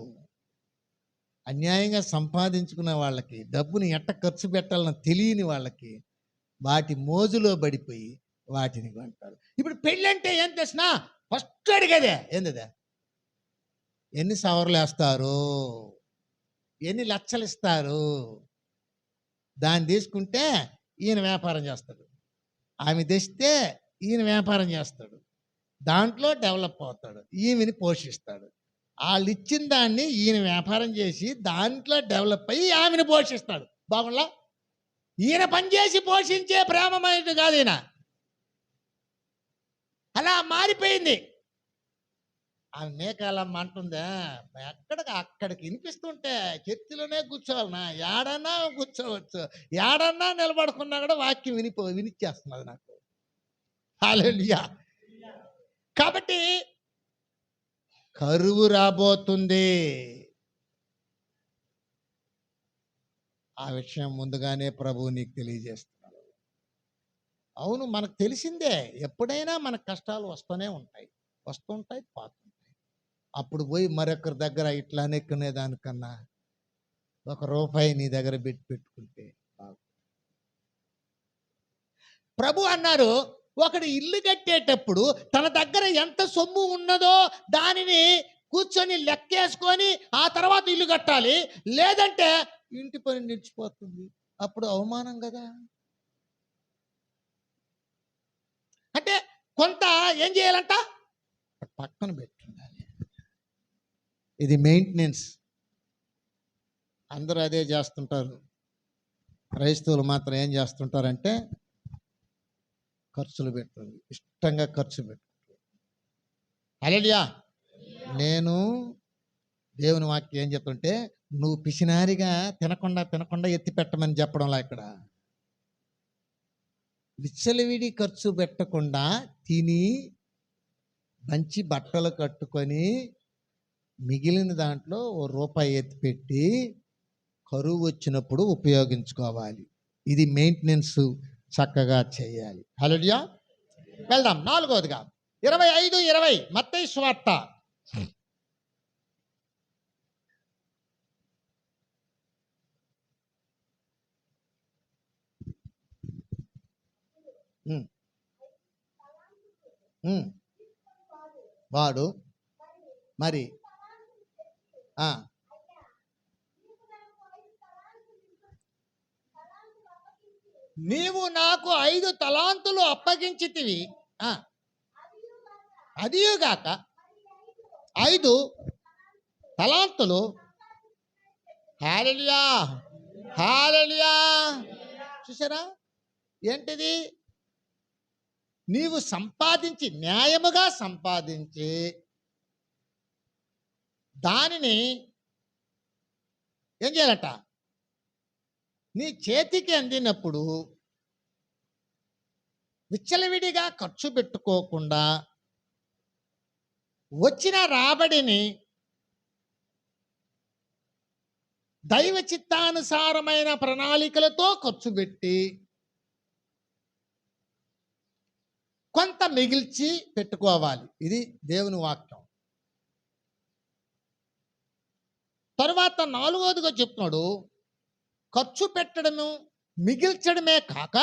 Speaker 1: అన్యాయంగా సంపాదించుకున్న వాళ్ళకి, డబ్బుని ఎట్ట ఖర్చు పెట్టాలని తెలియని వాళ్ళకి వాటి మోజులో పడిపోయి వాటిని కొంటారు. ఇప్పుడు పెళ్ళంటే ఏం తెచ్చినా ఫస్ట్ అడిగేదే ఏందిదే, ఎన్ని సవర్లు వేస్తారు, ఎన్ని లక్షలు ఇస్తారు. దాన్ని తీసుకుంటే ఈయన వ్యాపారం చేస్తాడు, ఆమె తెస్తే ఈయన వ్యాపారం చేస్తాడు, దాంట్లో డెవలప్ అవుతాడు, ఈమెని పోషిస్తాడు. వాళ్ళు ఇచ్చిన దాన్ని ఈయన వ్యాపారం చేసి దాంట్లో డెవలప్ అయ్యి ఆమెను పోషిస్తాడు. బాగుండా? ఈయన పనిచేసి పోషించే ప్రేమమైనది కాదు ఈయన. అలా మారిపోయింది. ఆమె మేకాలమ్మ అంటుందా, అక్కడికి వినిపిస్తుంటే చర్చిలోనే కూర్చోవాలన్నా, ఏడన్నా కూర్చోవచ్చు, ఏడన్నా నిలబడుకున్నా కూడా వాక్యం వినిచ్చేస్తున్నది నాకు. హల్లెలూయా. కాబట్టి కరువు రాబోతుంది. ఆ విషయం ముందుగానే ప్రభువు నీకు తెలియజేస్తున్నాడు. అవును, మనకు తెలిసిందే. ఎప్పుడైనా మనకు కష్టాలు వస్తూనే ఉంటాయి, వస్తుంటాయి, పోతుంటాయి. అప్పుడు పోయి మరొకరి దగ్గర ఇట్లా నెక్కునే దానికన్నా ₹1 నీ దగ్గర పెట్టుకుంటే ప్రభు అన్నారు, ఒకడు ఇల్లు కట్టేటప్పుడు తన దగ్గర ఎంత సొమ్ము ఉన్నదో దానిని కూర్చొని లెక్కేసుకొని ఆ తర్వాత ఇల్లు కట్టాలి. లేదంటే ఇంటి పని నిలిచిపోతుంది, అప్పుడు అవమానం కదా. అంటే కొంత ఏం చేయాలంట, పక్కన పెట్టుండాలి. ఇది మెయింటెనెన్స్. అందరూ అదే చేస్తుంటారు. క్రైస్తవులు మాత్రం ఏం చేస్తుంటారంటే ఖర్చులు పెట్టుకుంది, ఇష్టంగా ఖర్చు పెట్టుకుంటారు. హల్లెలూయా. నేను దేవుని వాక్యం ఏం చెప్తుంటే, నువ్వు పిసినారిగా తినకుండా ఎత్తి పెట్టమని చెప్పడంలా ఇక్కడ. విచ్చలవిడి ఖర్చు పెట్టకుండా తిని మంచి బట్టలు కట్టుకొని మిగిలిన దాంట్లో ఓ రూపాయి ఎత్తి పెట్టి కరువు వచ్చినప్పుడు ఉపయోగించుకోవాలి. ఇది మెయింటెనెన్స్ చక్కగా చేయాలి. హల్లెలూయా. వెళ్దాం 4వదిగా 25:20 మత్తయి సువార్త. వాడు మరి నీవు నాకు 5 తలాంతులు అప్పగించితివి, అదియుగాక 5 తలాంతులు. హల్లెలూయా, హల్లెలూయా. చూసారా ఏంటిది? నీవు సంపాదించి, న్యాయముగా సంపాదించి దానిని ఏం చేయాలట? నీ చేతికి అందినప్పుడు విచ్చలవిడిగా ఖర్చు పెట్టుకోకుండా వచ్చిన రాబడిని దైవ చిత్తానుసారమైన ప్రణాళికలతో ఖర్చు పెట్టి కొంత మిగిల్చి పెట్టుకోవాలి. ఇది దేవుని వాక్యం. తరువాత 4వదిగా చెప్తున్నాడు, ఖర్చు పెట్టడము మిగిల్చడమే కాక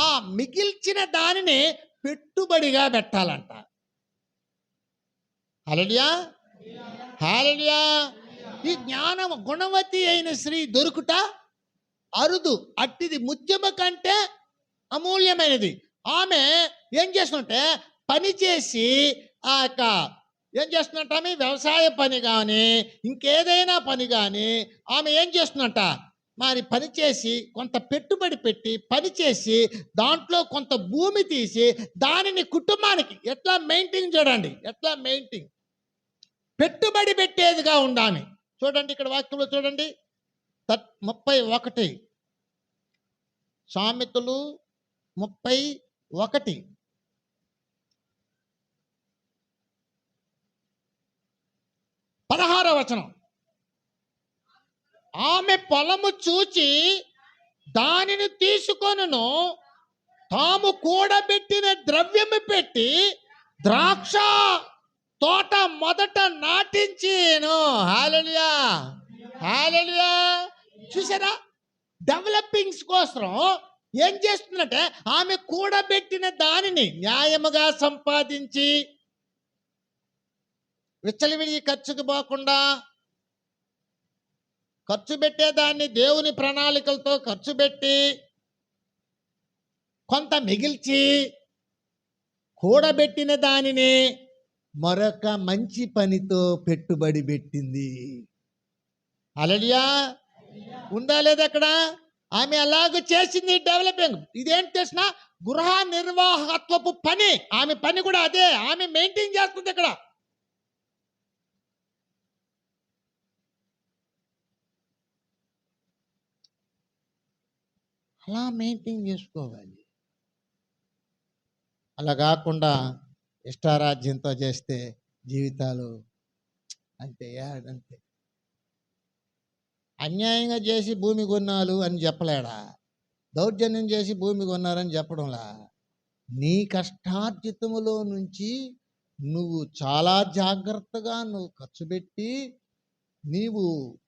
Speaker 1: ఆ మిగిల్చిన దానిని పెట్టుబడిగా పెట్టాలంట. హల్లెలూయా, హల్లెలూయా. ఈ జ్ఞానం గుణవతి అయిన స్త్రీ దొరుకుట అరుదు, అట్టిది ముత్యము కంటే అమూల్యమైనది. ఆమె ఏం చేస్తుంటే పని చేసి ఆ యొక్క ఏం చేస్తున్నట్ట? ఆమె వ్యవసాయ పని కానీ ఇంకేదైనా పని కానీ ఆమె ఏం చేస్తున్నట్ట? మరి పని చేసి కొంత పెట్టుబడి పెట్టి పని చేసి దాంట్లో కొంత భూమి తీసి దానిని కుటుంబానికి ఎట్లా మెయింటైన్ చూడండి, ఎట్లా మెయింటైన్ పెట్టుబడి పెట్టేదిగా ఉండాలి. చూడండి ఇక్కడ వాక్యంలో చూడండి 31 సామెతలు 31 16వ వచనం. ఆమె పొలము చూచి దానిని తీసుకొనును, తాము కూడబెట్టిన ద్రవ్యము పెట్టి ద్రాక్ష తోట మొదట నాటించేను. హల్లెలూయా, హల్లెలూయా. చూసారా? డెవలపింగ్స్ కోసం ఏం చేస్తుందంటే ఆమె కూడబెట్టిన దానిని న్యాయముగా సంపాదించి విచ్చలవిడి ఖర్చుకు పోకుండా ఖర్చు పెట్టేదాన్ని దేవుని ప్రణాళికలతో ఖర్చు పెట్టి కొంత మిగిల్చి కూడబెట్టిన దానిని మరొక మంచి పనితో పెట్టుబడి పెట్టింది. హల్లెలూయా. ఉందా లేదా అక్కడ? ఆమె అలాగ చేసింది డెవలపింగ్. ఇదేంటి తెలిసిన? గృహ నిర్వాహకత్వపు పని. ఆమె పని కూడా అదే, ఆమె మెయింటైన్ చేస్తుంది ఇక్కడ. అలా మెయింటైన్ చేసుకోవాలి. అలా కాకుండా ఇష్టారాజ్యంతో చేస్తే జీవితాలు అంతే అంతే. అన్యాయంగా చేసి భూమి కొన్నాలు అని చెప్పలేడా? దౌర్జన్యం చేసి భూమి కొన్నారని చెప్పడంలా. నీ కష్టార్జితములో నుంచి నువ్వు చాలా జాగ్రత్తగా నువ్వు ఖర్చు పెట్టి నీవు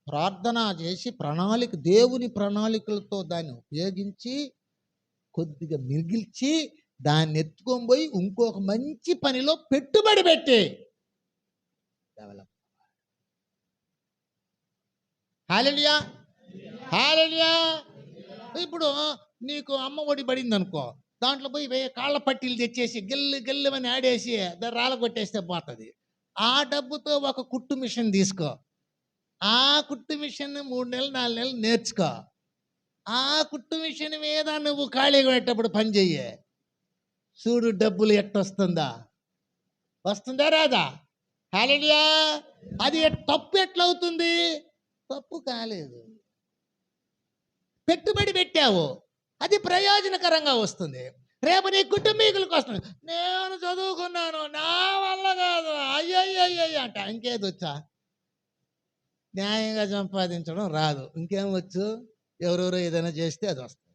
Speaker 1: ప్రార్థన చేసి ప్రణాళిక, దేవుని ప్రణాళికలతో దాన్ని ఉపయోగించి కొద్దిగా మిగిల్చి దాన్ని ఎత్తుకొని పోయి ఇంకొక మంచి పనిలో పెట్టుబడి పెట్టి డెవలప్. హల్లెలూయా, హల్లెలూయా. ఇప్పుడు నీకు అమ్మ ఒడి పడింది అనుకో, దాంట్లో పోయి కాళ్ళ పట్టీలు తెచ్చేసి గెల్లు అని ఆడేసి దాన్ని రాళ్ళ కొట్టేస్తే పోతుంది. ఆ డబ్బుతో ఒక కుట్టు మిషన్ తీసుకో, ఆ కుట్టు మిషన్ 3 నెలలు 4 నెలలు నేర్చుకో. ఆ కుట్టు మిషన్ మీద నువ్వు ఖాళీగా పెట్టేటప్పుడు పని చెయ్యి. చూడు డబ్బులు ఎట్టొస్తుందా? వస్తుందా రాదా? హల్లెలూయా. అది తప్పు ఎట్లవుతుంది? తప్పు కాలేదు. పెట్టుబడి పెట్టావు, అది ప్రయోజనకరంగా వస్తుంది. రేపు నీ కుటుంబీకులకు వస్తుంది. నేను చదువుకున్నాను, నా వల్ల కాదు, అయ్యయ్యయ్య అంట. ఇంకేది వచ్చా? న్యాయంగా సంపాదించడం రాదు, ఇంకేం వచ్చు? ఎవరెవరో ఏదైనా చేస్తే అది వస్తుంది.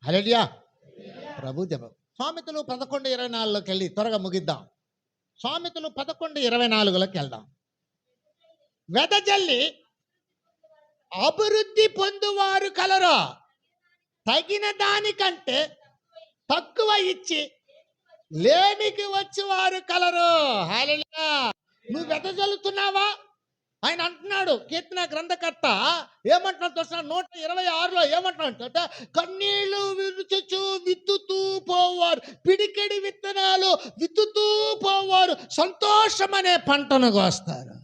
Speaker 1: హల్లెలూయా. ప్రభు జపం. సామెతలు 11:24లోకి వెళ్ళి త్వరగా ముగిద్దాం. సామెతలు 11:24లోకి వెళ్దాం. వెదజల్లి అభివృద్ధి పొందువారు కలరు, తగిన దానికంటే తక్కువ ఇచ్చి లేమికి వచ్చేవారు కలరు. హల్లెలూయా. నువ్వు వెదజల్లుతున్నావా? ఆయన అంటున్నాడు, కీర్తన గ్రంథకర్త ఏమంటున్నాడు తెలుసా? 126లో ఏమంటున్నాడు? కన్నీళ్లు విరుచుచు విత్తుతూ పోవారు, పిడికెడి విత్తనాలు విత్తుతూ పోవారు సంతోషం అనే పంటను కోస్తారు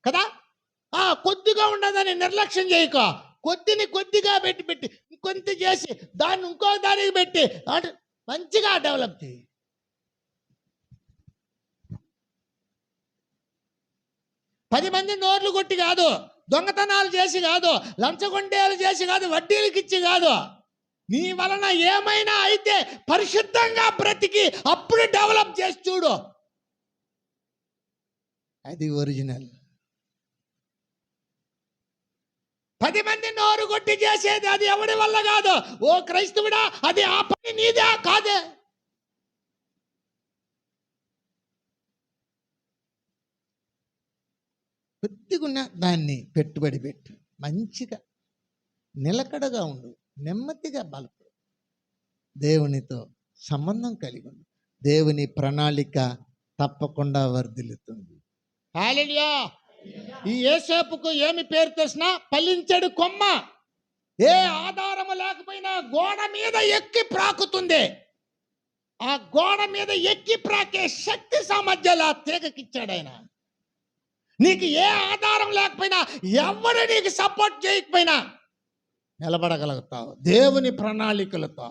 Speaker 1: కదా. కొద్దిగా ఉండదని నిర్లక్ష్యం చేయక, కొద్దిగా పెట్టి ఇంకొంత చేసి దాన్ని ఇంకో దానికి పెట్టి అంటే మంచిగా డెవలప్ చేయి. పది మంది నోర్లు కొట్టి కాదు, దొంగతనాలు చేసి కాదు, లంచగొండేలు చేసి కాదు, వడ్డీలకు ఇచ్చి కాదు. నీ వలన ఏమైనా అయితే పరిశుద్ధంగా బ్రతికి అప్పుడు డెవలప్ చేసి చూడు, అది ఒరిజినల్. 10 మంది నోరు కొట్టి చేసేది అది ఎవడి వల్ల కాదు. ఓ క్రైస్తవుడా, అది ఆ పని నీదే కాదే. కొద్దిగా దాన్ని పెట్టుబడి పెట్టు, మంచిగా నిలకడగా ఉండు, నెమ్మదిగా బలపడు, దేవునితో సంబంధం కలిగి ఉండు. దేవుని ప్రణాళిక తప్పకుండా వర్ధిల్లుతుంది. హల్లెలూయా. ఈ యోసేపుకు ఏమి పేరు తెలిసిన? ఫలించడు కొమ్మ. ఏ ఆధారము లేకపోయినా గోడ మీద ఎక్కి ప్రాకుతుంది. ఆ గోడ మీద ఎక్కి ప్రాకే శక్తి సామర్థ్యాలు ఆ తీగకిచ్చాడు ఆయన. నీకు ఏ ఆధారం లేకపోయినా, ఎవరు నీకు సపోర్ట్ చేయకపోయినా నిలబడగలుగుతావు దేవుని ప్రణాళికలతో.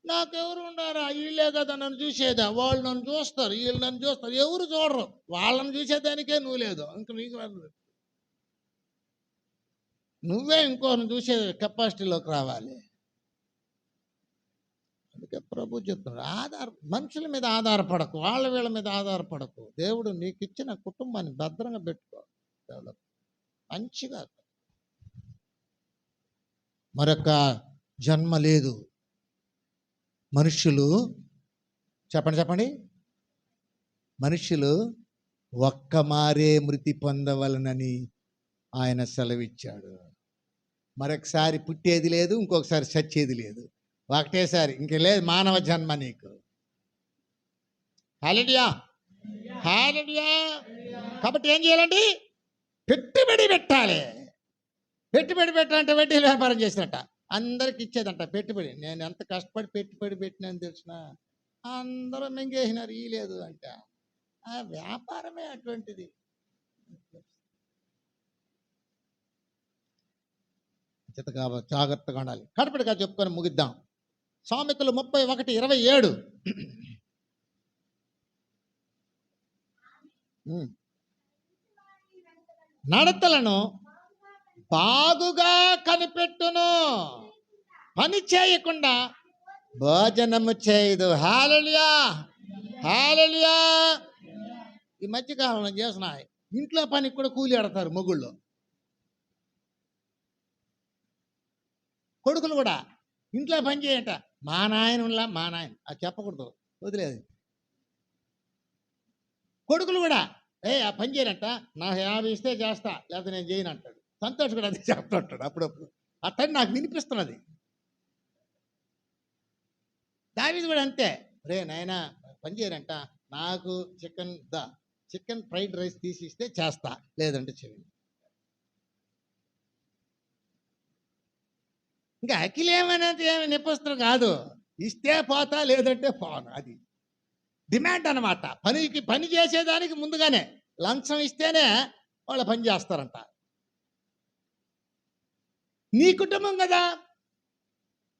Speaker 1: నాకెవరు ఉన్నారా? వీళ్ళే కదా నన్ను చూసేదా, వాళ్ళు నన్ను చూస్తారు, వీళ్ళు నన్ను చూస్తారు. ఎవరు చూడరు, వాళ్ళని చూసేదానికే నువ్వు లేదు, ఇంక నీకు నువ్వే ఇంకోని చూసే కెపాసిటీలోకి రావాలి. అందుకే ప్రభు చెప్తున్నాడు, మనుషుల మీద ఆధారపడకు, వీళ్ళ మీద ఆధారపడకు. దేవుడు నీకు ఇచ్చిన కుటుంబాన్ని భద్రంగా పెట్టుకో, డెవలప్ మంచిగా. మరొక జన్మ లేదు. మనుషులు చెప్పండి మనుషులు ఒక్క మారే మృతి పొందవలనని ఆయన సెలవిచ్చాడు. మరొకసారి పుట్టేది లేదు, ఇంకొకసారి చచ్చేది లేదు, ఒకటేసారి ఇంక లేదు మానవ జన్మ నీకు. హల్లెలూయా. హల్లెలూయా. కాబట్టి ఏం చేయాలండి? పెట్టుబడి పెట్టాలి. పెట్టుబడి పెట్టాలంటే వడ్డీలు వ్యాపారం చేసినట్ట అందరికి ఇచ్చేదంట పెట్టుబడి. నేను ఎంత కష్టపడి పెట్టుబడి పెట్టినాను తెలిసిన, అందరూ మింగేసినారు, ఈ లేదు అంట. ఆ వ్యాపారమే అటువంటిది. జాగ్రత్తగా ఉండాలి. కడపడిగా చెప్పుకొని ముగిద్దాం. సామెతలు 31:27. నడతలను బాగుగా కనిపెట్టును, పని చేయకుండా భోజనము చేయదు. హల్లెలూయా. హల్లెలూయా. ఈ మధ్యకాలంలో చేసిన ఇంట్లో పనికి కూడా కూలి ఆడతారు మొగుళ్ళు. కొడుకులు కూడా ఇంట్లో పని చేయట. మా నాయన అది చెప్పకూడదు, వదిలేదు. కొడుకులు కూడా ఆ పని చేయనంట, నాకు 50 ఇస్తే చేస్తా, లేకపోతే నేను చేయను అంటాడు. సంతోష్ కూడా అది చెప్తుంటాడు అప్పుడప్పుడు. అతను నాకు వినిపిస్తున్నది. దావీదు కూడా అంతే. నాయన పని చేయనంట, నాకు చికెన్ ఫ్రైడ్ రైస్ తీసి ఇస్తే చేస్తా, లేదంటే చేయను. ఇంకా అఖిల్ ఏమనేది ఏమి నిపస్తులు కాదు, ఇస్తే పోతా లేదంటే పోను. అది డిమాండ్ అన్నమాట. పని చేసేదానికి ముందుగానే లంచం ఇస్తేనే వాళ్ళు పని చేస్తారంట. నీ కుటుంబం కదా,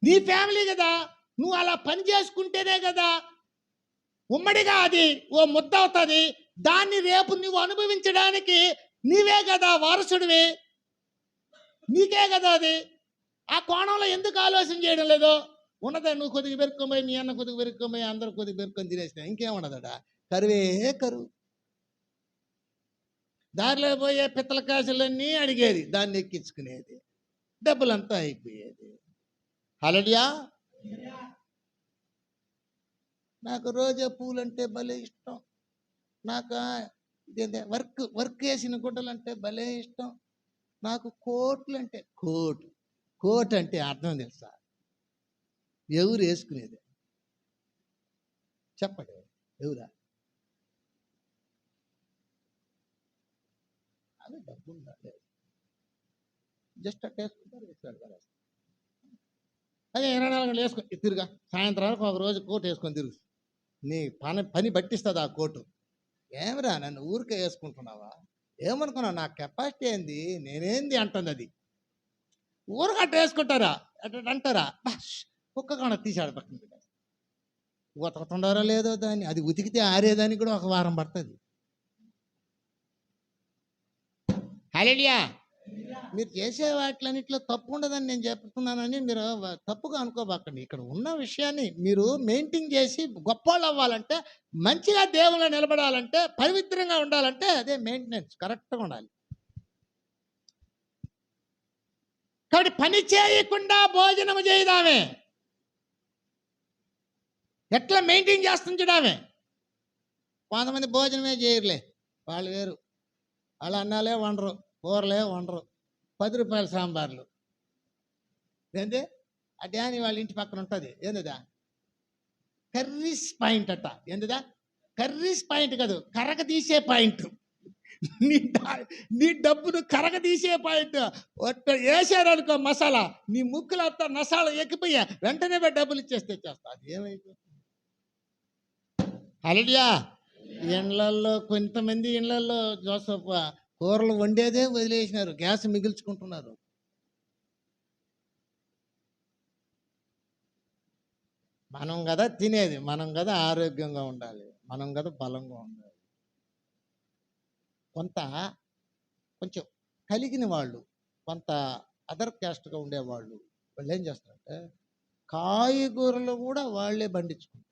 Speaker 1: నీ ఫ్యామిలీ కదా, నువ్వు అలా పని చేసుకుంటేనే కదా ఉమ్మడిగా అది ఓ ముద్ద అవుతుంది. దాన్ని రేపు నువ్వు అనుభవించడానికి నీవే కదా వారసుడివి, నీకే కదా అది. ఆ కోణంలో ఎందుకు ఆలోచన చేయడం లేదో? ఉన్నదా నువ్వు కొద్దిగా పెరుక్కోపోయి, మీ అన్న కొద్దిగా పెరుక్కోపోయి, అందరూ కొద్దిగా పెరుక్కొని తినేసినా ఇంకేమున్నదట? కరువే కరువు. దారిలో పోయే పిత్తల కాసులన్నీ అడిగేది, దాన్ని ఎక్కించుకునేది, డబ్బులంతా అయిపోయేది. హల్లెలూయా. నాకు రోజా పూలు అంటే భలే ఇష్టం. నాకు వర్క్ వేసిన గుడ్డలు అంటే భలే ఇష్టం. నాకు కోట్లు అంటే కోట్ అంటే అర్థం తెలుసా? ఎవరు వేసుకునేది? చెప్పండి, ఎవరా? అది డబ్బు ఉండాలి, జస్ట్ అట్ట వేసుకుంటారు, వేస్తాడు. అదే 24 గంటలు వేసుకొని తిరుగా, సాయంత్రం వరకు ఒక రోజు కోట్ వేసుకొని తిరుగు. నీ పని పట్టిస్తుంది ఆ కోటు. ఏమిరా నన్ను ఊరికే వేసుకుంటున్నావా? ఏమనుకున్నావు? నా కెపాసిటీ ఏంది, నేనేంది అంటుంది అది. ఊరికి అట్ట వేసుకుంటారా? అట్ట అంటారా? కుక్క కాడ తీసాడు పక్కన ఉతకుతుండారో లేదో దాన్ని, అది ఉతికితే ఆరేదానికి కూడా ఒక వారం పడుతుంది. హల్లెలూయా. మీరు చేసే వాటిలన్నింటిలో తప్పు ఉండదని నేను చెప్తున్నానని మీరు తప్పుగా అనుకోబాకండి. ఇక్కడ ఉన్న విషయాన్ని మీరు మెయింటైన్ చేసి గొప్పవాళ్ళు అవ్వాలంటే, మంచిగా దేవుళ్ళు నిలబడాలంటే, పవిత్రంగా ఉండాలంటే అదే మెయింటెనెన్స్, కరెక్ట్గా ఉండాలి. కాబట్టి పని చేయకుండా భోజనం చేయదామే ఎట్లా మెయింటైన్ చేస్తుంది చూడామే. కొంతమంది భోజనమే చేయరులే, వాళ్ళు వేరు. వాళ్ళు అన్నాలే వండరు, కూరలే వండరు, 10 రూపాయల సాంబార్లు. ఏంది ఆ డాని వాళ్ళ ఇంటి పక్కన ఉంటుంది, ఏందిదా కర్రీస్ పాయింట్ అట్ట. ఏందిదా కర్రీస్ పాయింట్ కాదు, కరగ తీసే పాయింట్. నీ డబ్బును కరగ తీసే పాయింట్. వేసారు అనుకో మసాలా, నీ ముక్కులంతా మసాలా ఎక్కిపోయా, వెంటనే డబ్బులు ఇచ్చేస్తే చేస్తా. అది ఏమైపోతుంది? హల్లెలూయా. ఇండ్లల్లో కొంతమంది ఇండ్లల్లో జోసఫ్ కూరలు వండేదే వదిలేసినారు, గ్యాస్ మిగిల్చుకుంటున్నారు. మనం కదా తినేది, మనం కదా ఆరోగ్యంగా ఉండాలి, మనం కదా బలంగా ఉండాలి. కొంచెం కలిగిన వాళ్ళు, కొంత అదర్ క్యాస్ట్గా ఉండేవాళ్ళు, వాళ్ళు ఏం చేస్తారంటే కాయగూరలు కూడా వాళ్ళే పండించుకుంటారు.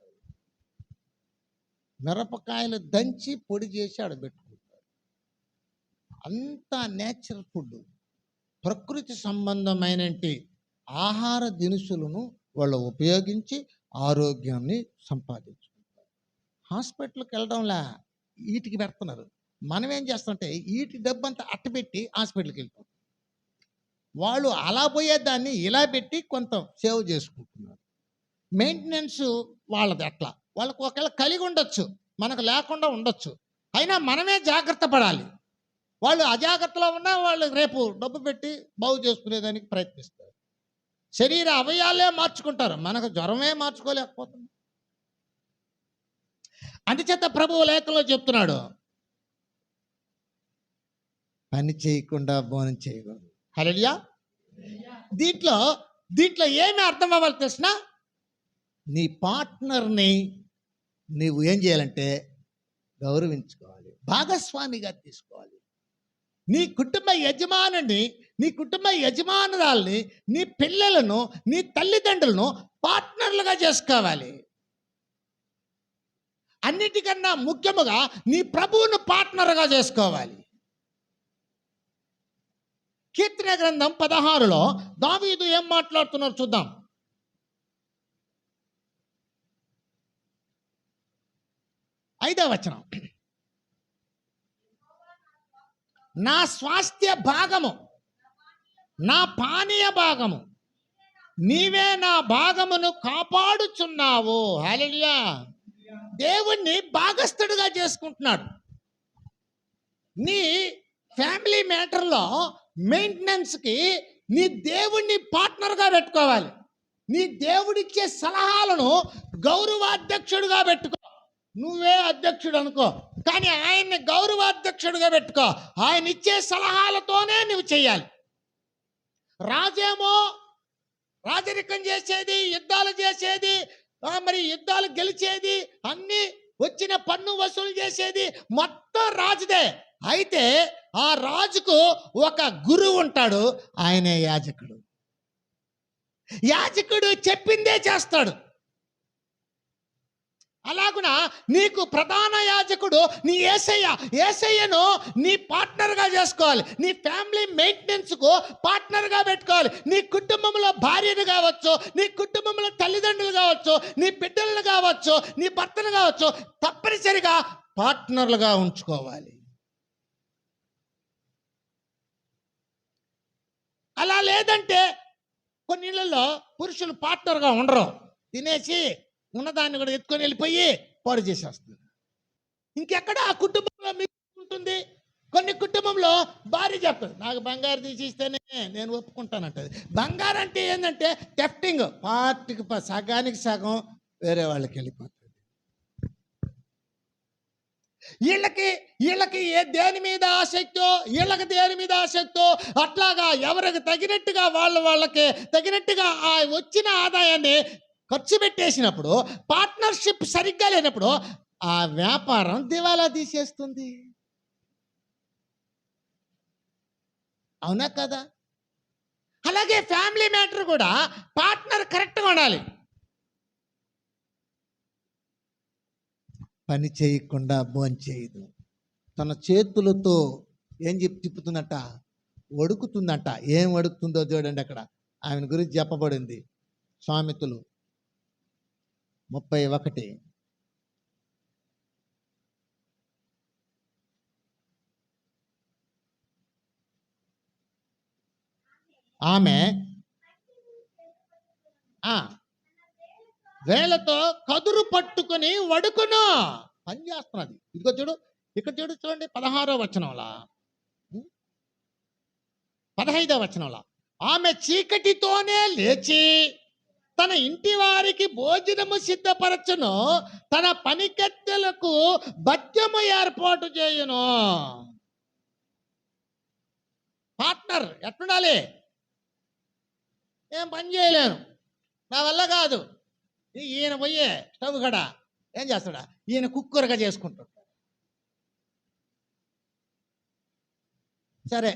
Speaker 1: మిరపకాయలు దంచి పొడి చేసి ఆడబెట్టుకుంటారు. అంతా నేచురల్ ఫుడ్, ప్రకృతి సంబంధమైన ఆహార దినుసులను వాళ్ళు ఉపయోగించి ఆరోగ్యాన్ని సంపాదించుకుంటారు. హాస్పిటల్కి వెళ్ళడంలా వీటికి పెడుతున్నారు. మనం ఏం చేస్తుంటే వీటి డబ్బు అంతా అట్టపెట్టి హాస్పిటల్కి వెళ్తాం. వాళ్ళు అలా పోయేదాన్ని ఇలా పెట్టి కొంత సేవ్ చేసుకుంటున్నారు. మెయింటెనెన్స్ వాళ్ళది అట్లా. వాళ్ళకు ఒకవేళ కలిగి ఉండొచ్చు, మనకు లేకుండా ఉండొచ్చు, అయినా మనమే జాగ్రత్త పడాలి. వాళ్ళు అజాగ్రత్తలో ఉన్నా వాళ్ళు రేపు డబ్బు పెట్టి బాగు చేసుకునేదానికి ప్రయత్నిస్తారు. శరీర అవయాలే మార్చుకుంటారు, మనకు జ్వరమే మార్చుకోలేకపోతుంది. అందుచేత ప్రభువు లేఖలో చెప్తున్నాడు, పని చేయకుండా భోజనం చేయకూడదు. హల్లెలూయా. దీంట్లో ఏమి అర్థం అవ్వాలి తెలిసిన? నీ పార్ట్నర్ని నీవు ఏం చేయాలంటే గౌరవించుకోవాలి, భాగస్వామిగా తీసుకోవాలి. నీ కుటుంబ యజమానుని, నీ కుటుంబ యజమానురాల్ని, నీ పిల్లలను, నీ తల్లిదండ్రులను పార్ట్నర్లుగా చేసుకోవాలి. అన్నిటికన్నా ముఖ్యముగా నీ ప్రభువును పార్ట్నర్గా చేసుకోవాలి. కీర్తన గ్రంథం 16లో దావీదు ఏం మాట్లాడుతున్నారు చూద్దాం. 5వ వచనం. నా స్వాస్థ్య భాగము, నా పానీయ భాగము, నీవే నా భాగమును కాపాడుచున్నావు. హల్లెలూయా. దేవుణ్ణి భాగస్థుడిగా చేసుకుంటున్నాడు. నీ ఫ్యామిలీ మ్యాటర్లో మెయింటెనెన్స్కి నీ దేవుణ్ణి పార్ట్నర్గా పెట్టుకోవాలి. నీ దేవుడిచ్చే సలహాలను గౌరవాధ్యక్షుడిగా పెట్టుకో. నువ్వే అధ్యక్షుడు అనుకో, కానీ ఆయన్ని గౌరవాధ్యక్షుడిగా పెట్టుకో. ఆయన ఇచ్చే సలహాలతోనే నువ్వు చేయాలి. రాజరికం చేసేది, యుద్ధాలు చేసేది, మరి యుద్ధాలు గెలిచేది, అన్ని వచ్చిన పన్ను వసూలు చేసేది మొత్తం రాజుదే. అయితే ఆ రాజుకు ఒక గురువు ఉంటాడు, ఆయనే యాజకుడు. యాజకుడు చెప్పిందే చేస్తాడు. అలాగున నీకు ప్రధాన యాజకుడు నీ యేసయ్య. యేసయ్యను నీ పార్ట్నర్గా చేసుకోవాలి. నీ ఫ్యామిలీ మెయింటెనెన్స్కు పార్ట్నర్గా పెట్టుకోవాలి. నీ కుటుంబంలో భార్యను కావచ్చు, నీ కుటుంబంలో తల్లిదండ్రులు కావచ్చు, నీ బిడ్డలను కావచ్చు, నీ భర్తను కావచ్చు, తప్పనిసరిగా పార్ట్నర్లుగా ఉంచుకోవాలి. అలా లేదంటే కొన్ని ఇళ్లలో పురుషులు పార్ట్నర్గా ఉండరు. తినేసి ఉన్నదాన్ని కూడా ఎత్తుకొని వెళ్ళిపోయి పాడు చేసేస్తుంది. ఇంకెక్కడ ఆ కుటుంబంలో ఉంటుంది. కొన్ని కుటుంబంలో భార్య చెప్తుంది, నాకు బంగారు తీసిస్తేనే నేను ఒప్పుకుంటానంటది. బంగారు అంటే ఏంటంటే టెఫ్టింగ్, పార్టీకి సగానికి సగం వేరే వాళ్ళకి వెళ్ళిపోతుంది. వీళ్ళకి దేని మీద ఆసక్తో, వీళ్ళకి దేని మీద ఆసక్తో, అట్లాగా ఎవరికి తగినట్టుగా వాళ్ళకి తగినట్టుగా ఆ వచ్చిన ఆదాయాన్ని ఖర్చు పెట్టేసినప్పుడు, పార్ట్నర్షిప్ సరిగ్గా లేనప్పుడు ఆ వ్యాపారం దివాలా తీసేస్తుంది. అవునా కదా? అలాగే ఫ్యామిలీ మ్యాటర్ కూడా పార్ట్నర్ కరెక్ట్గా ఉండాలి. పని చేయకుండా భోంచేయదు. తన చేతులతో ఏం తిప్పుతుందట, వడుకుతుందట. ఏం వడుకుతుందో చూడండి, అక్కడ ఆమె గురించి చెప్పబడింది. సామెతలు 31. ఆమె వేలతో కదురు పట్టుకుని వడుకును. పని చేస్తున్నది. ఇదిగో చూడు, ఇక్కడ చూడండి 16వ వచనంలా, 15వ వచనంలా, ఆమె చీకటితోనే లేచి తన ఇంటి వారికి భోజనము సిద్ధపరచును, తన పనికత్తెలకు భత్యము ఏర్పాటు చేయును. పార్ట్నర్ ఎట్లుండాలి? ఏం పని చేయలేను, నా వల్ల కాదు. ఈయన పోయే స్టవ్ కడ ఏం చేస్తాడా, ఈయన కుక్కరుగా చేసుకుంటాడు. సరే,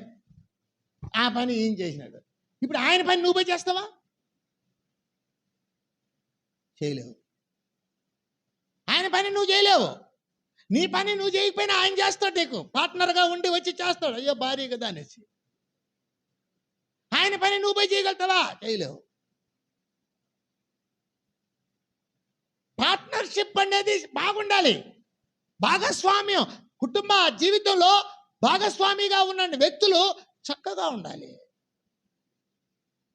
Speaker 1: ఆ పని ఏం చేసినాడు. ఇప్పుడు ఆయన పని నువ్వు పోయి చేస్తావా? చేయలేవు. ఆయన పని నువ్వు చేయలేవు. నీ పని నువ్వు చేయకపోయినా ఆయన చేస్తాడు, నీకు పార్ట్నర్గా ఉండి వచ్చి చేస్తాడు. అయ్యో భార్య కదా అనేసి. ఆయన పని నువ్వు పోయి చేయగలుగుతావా? చేయలేవు. పార్ట్నర్షిప్ అనేది బాగుండాలి. భాగస్వామ్యం, కుటుంబ జీవితంలో భాగస్వామిగా ఉన్న వ్యక్తులు చక్కగా ఉండాలి.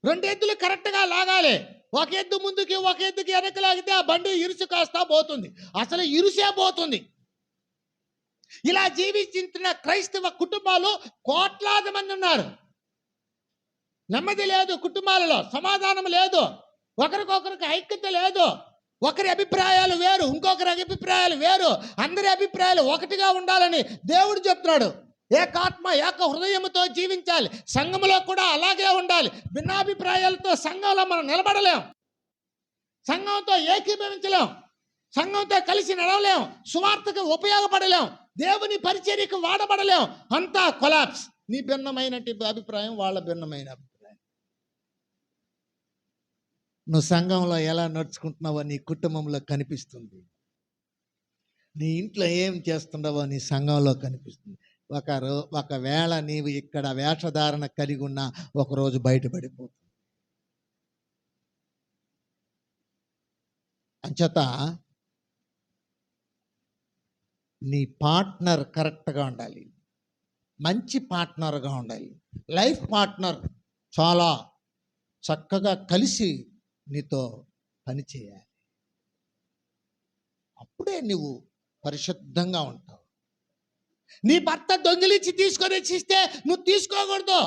Speaker 1: 2 ఎద్దులు కరెక్ట్గా లాగాలి. ఒక ఎద్దు ముందుకి, ఒక ఎద్దుకి వెనక్కి లాగితే ఆ బండి ఇరుసు కాస్తా పోతుంది. అసలు ఇరుసే పోతుంది. ఇలా జీవించిన క్రైస్తవ కుటుంబాలు కోట్లాది మంది ఉన్నారు. నెమ్మది లేదు, కుటుంబాలలో సమాధానం లేదు, ఒకరికొకరికి ఐక్యత లేదు, ఒకరి అభిప్రాయాలు వేరు, ఇంకొకరి అభిప్రాయాలు వేరు, అందరి అభిప్రాయాలు ఒకటిగా ఉండాలని దేవుడు చెప్తున్నాడు. ఏకాత్మ ఏక హృదయంతో జీవించాలి. సంఘంలో కూడా అలాగే ఉండాలి. భిన్నాభిప్రాయాలతో సంఘంలో మనం నిలబడలేం, సంఘంతో ఏకీభవించలేం, సంఘంతో కలిసి నడవలేం, సువార్తకు ఉపయోగపడలేం, దేవుని పరిచర్యకు వాడబడలేం. అంతా కొలాప్స్. నీ భిన్నమైన అభిప్రాయం, వాళ్ళ భిన్నమైన అభిప్రాయం. నువ్వు సంఘంలో ఎలా నడుచుకుంటున్నావో నీ కుటుంబంలో కనిపిస్తుంది. నీ ఇంట్లో ఏం చేస్తున్నావో నీ సంఘంలో కనిపిస్తుంది. ఒకవేళ నీవు ఇక్కడ వేషధారణ కలిగి ఉన్నా ఒకరోజు బయటపడిపోతుంది. అంచేత నీ పార్ట్నర్ కరెక్ట్గా ఉండాలి, మంచి పార్ట్నర్గా ఉండాలి. లైఫ్ పార్ట్నర్ చాలా చక్కగా కలిసి నీతో పని చేయాలి. అప్పుడే నువ్వు పరిశుద్ధంగా ఉంటావు. నీ భర్త దొంగిలించి తీసుకొని వచ్చిస్తే నువ్వు తీసుకోకూడదు.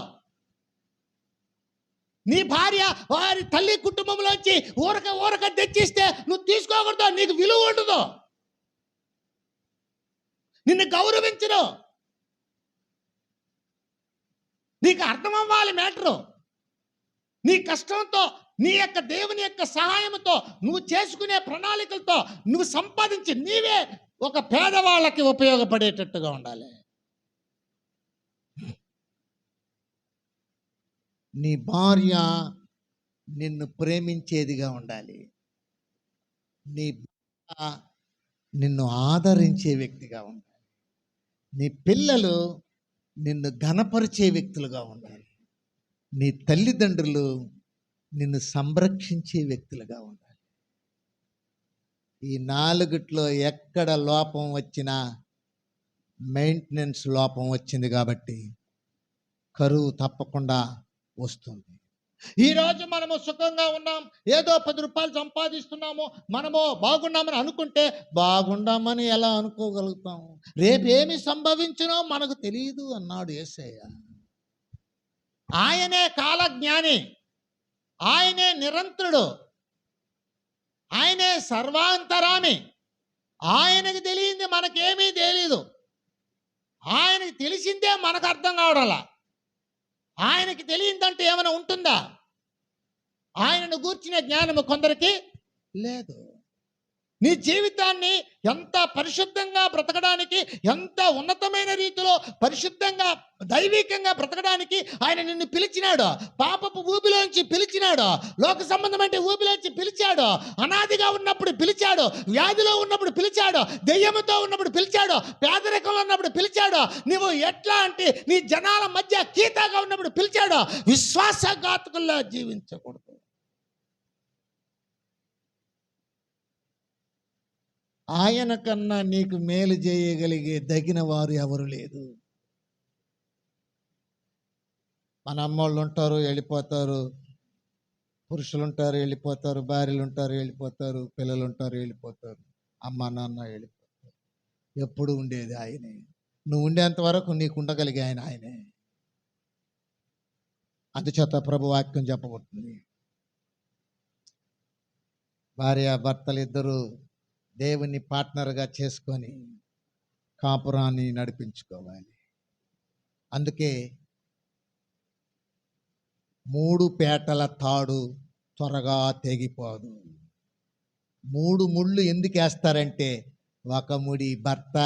Speaker 1: నీ భార్య వారి తల్లి కుటుంబంలోంచి ఊరక తెచ్చిస్తే నువ్వు తీసుకోకూడదు. నీకు విలువ ఉండదు, నిన్ను గౌరవించరు. నీకు అర్థం అవ్వాలి మ్యాటరు. నీ కష్టంతో నీ యొక్క దేవుని యొక్క సహాయంతో నువ్వు చేసుకునే ప్రణాళికలతో నువ్వు సంపాదించి నీవే ఒక పేదవాళ్ళకి ఉపయోగపడేటట్టుగా ఉండాలి. నీ భార్య నిన్ను ప్రేమించేదిగా ఉండాలి. నీ భర్త నిన్ను ఆదరించే వ్యక్తిగా ఉండాలి. నీ పిల్లలు నిన్ను ఘనపరిచే వ్యక్తులుగా ఉండాలి. నీ తల్లిదండ్రులు నిన్ను సంరక్షించే వ్యక్తులుగా ఉండాలి. ఈ నాలుగిట్లో ఎక్కడ లోపం వచ్చినా మెయింటెనెన్స్ లోపం వచ్చింది కాబట్టి కరువు తప్పకుండా వస్తుంది. ఈరోజు మనము సుఖంగా ఉన్నాం, ఏదో 10 రూపాయలు సంపాదిస్తున్నాము, మనము బాగున్నామని అనుకుంటే బాగుండామని ఎలా అనుకోగలుగుతాం? రేపేమి సంభవించునో మనకు తెలియదు అన్నాడు యేసయ్య. ఆయనే కాలజ్ఞాని, ఆయనే నిరంతరుడు, ఆయనే సర్వాంతరామి. ఆయనకు తెలియంది మనకేమీ తెలీదు. ఆయనకి తెలిసిందే మనకు అర్థం కావడంలా. ఆయనకి తెలియదంటే ఏమైనా ఉంటుందా? ఆయనను గూర్చిన జ్ఞానము కొందరికి లేదు. నీ జీవితాన్ని ఎంత పరిశుద్ధంగా బ్రతకడానికి, ఎంత ఉన్నతమైన రీతిలో పరిశుద్ధంగా దైవికంగా బ్రతకడానికి ఆయన నిన్ను పిలిచినాడు. పాపపు ఊబిలోంచి పిలిచినాడు, లోక సంబంధమైన ఊబిలోంచి పిలిచాడు, అనాదిగా ఉన్నప్పుడు పిలిచాడు, వ్యాధిలో ఉన్నప్పుడు పిలిచాడు, దెయ్యముతో ఉన్నప్పుడు పిలిచాడు, పేదరికంలో ఉన్నప్పుడు పిలిచాడు. నువ్వు ఎట్లా అంటే నీ జనాల మధ్య కీతాగా ఉన్నప్పుడు పిలిచాడు. విశ్వాసఘాతకుల్లా జీవించకూడదు. ఆయన కన్నా నీకు మేలు చేయగలిగే దగిన వారు ఎవరు లేదు. మన అమ్మోళ్ళు ఉంటారు, వెళ్ళిపోతారు. పురుషులు ఉంటారు, వెళ్ళిపోతారు. భార్యలు ఉంటారు, వెళ్ళిపోతారు. పిల్లలు ఉంటారు, వెళ్ళిపోతారు. అమ్మ నాన్న వెళ్ళిపోతారు. ఎప్పుడు ఉండేది ఆయనే. నువ్వు ఉండేంత వరకు నీకు ఉండగలిగే ఆయనే. అందుచేత ప్రభు వాక్యం చెప్పబడుతుంది, భార్య భర్తలు ఇద్దరు దేవుని పార్ట్నర్గా చేసుకొని కాపురాన్ని నడిపించుకోవాలి. అందుకే 3 పేటల తాడు త్వరగా తెగిపోదు. 3 ముళ్ళు ఎందుకు వేస్తారంటే, ఒక ముడి భర్త,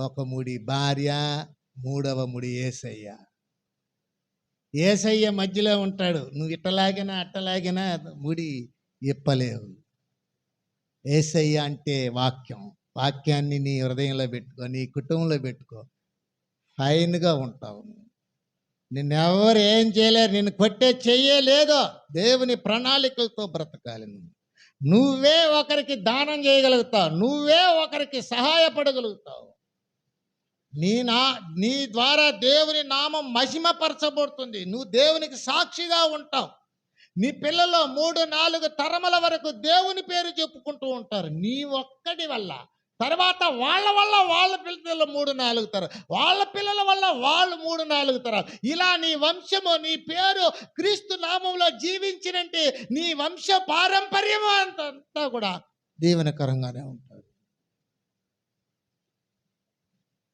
Speaker 1: ఒక ముడి భార్య, 3వ ముడి యేసయ్య. యేసయ్య మధ్యలో ఉంటాడు. నువ్వు ఇట్టలాగినా అట్టలాగినా ముడి ఇప్పలేవు. యేసయ్య అంటే వాక్యం. వాక్యాన్ని నీ హృదయంలో పెట్టుకో, నీ కుటుంబంలో పెట్టుకో, ఫైన్గా ఉంటావు. నిన్నెవరు ఏం చేయలేరు, నిన్ను కొట్టే చెయ్యలేదో. దేవుని ప్రణాళికలతో బ్రతకాలి. నువ్వే ఒకరికి దానం చేయగలుగుతావు, నువ్వే ఒకరికి సహాయపడగలుగుతావు. నీ ద్వారా దేవుని నామం మహిమపరచబడుతుంది. నువ్వు దేవునికి సాక్షిగా ఉంటావు. నీ పిల్లలు 3-4 తరముల వరకు దేవుని పేరు చెప్పుకుంటూ ఉంటారు నీ ఒక్కడి వల్ల. తర్వాత వాళ్ళ వల్ల వాళ్ళ పిల్లలు 3-4 తరాలు, వాళ్ళ పిల్లల వల్ల వాళ్ళు 3-4 తరాలు. ఇలా నీ వంశము, నీ పేరు క్రీస్తు నామంలో జీవించినంటే నీ వంశ పారంపర్యము అంతా కూడా దీవెనకరంగానే ఉంటుంది.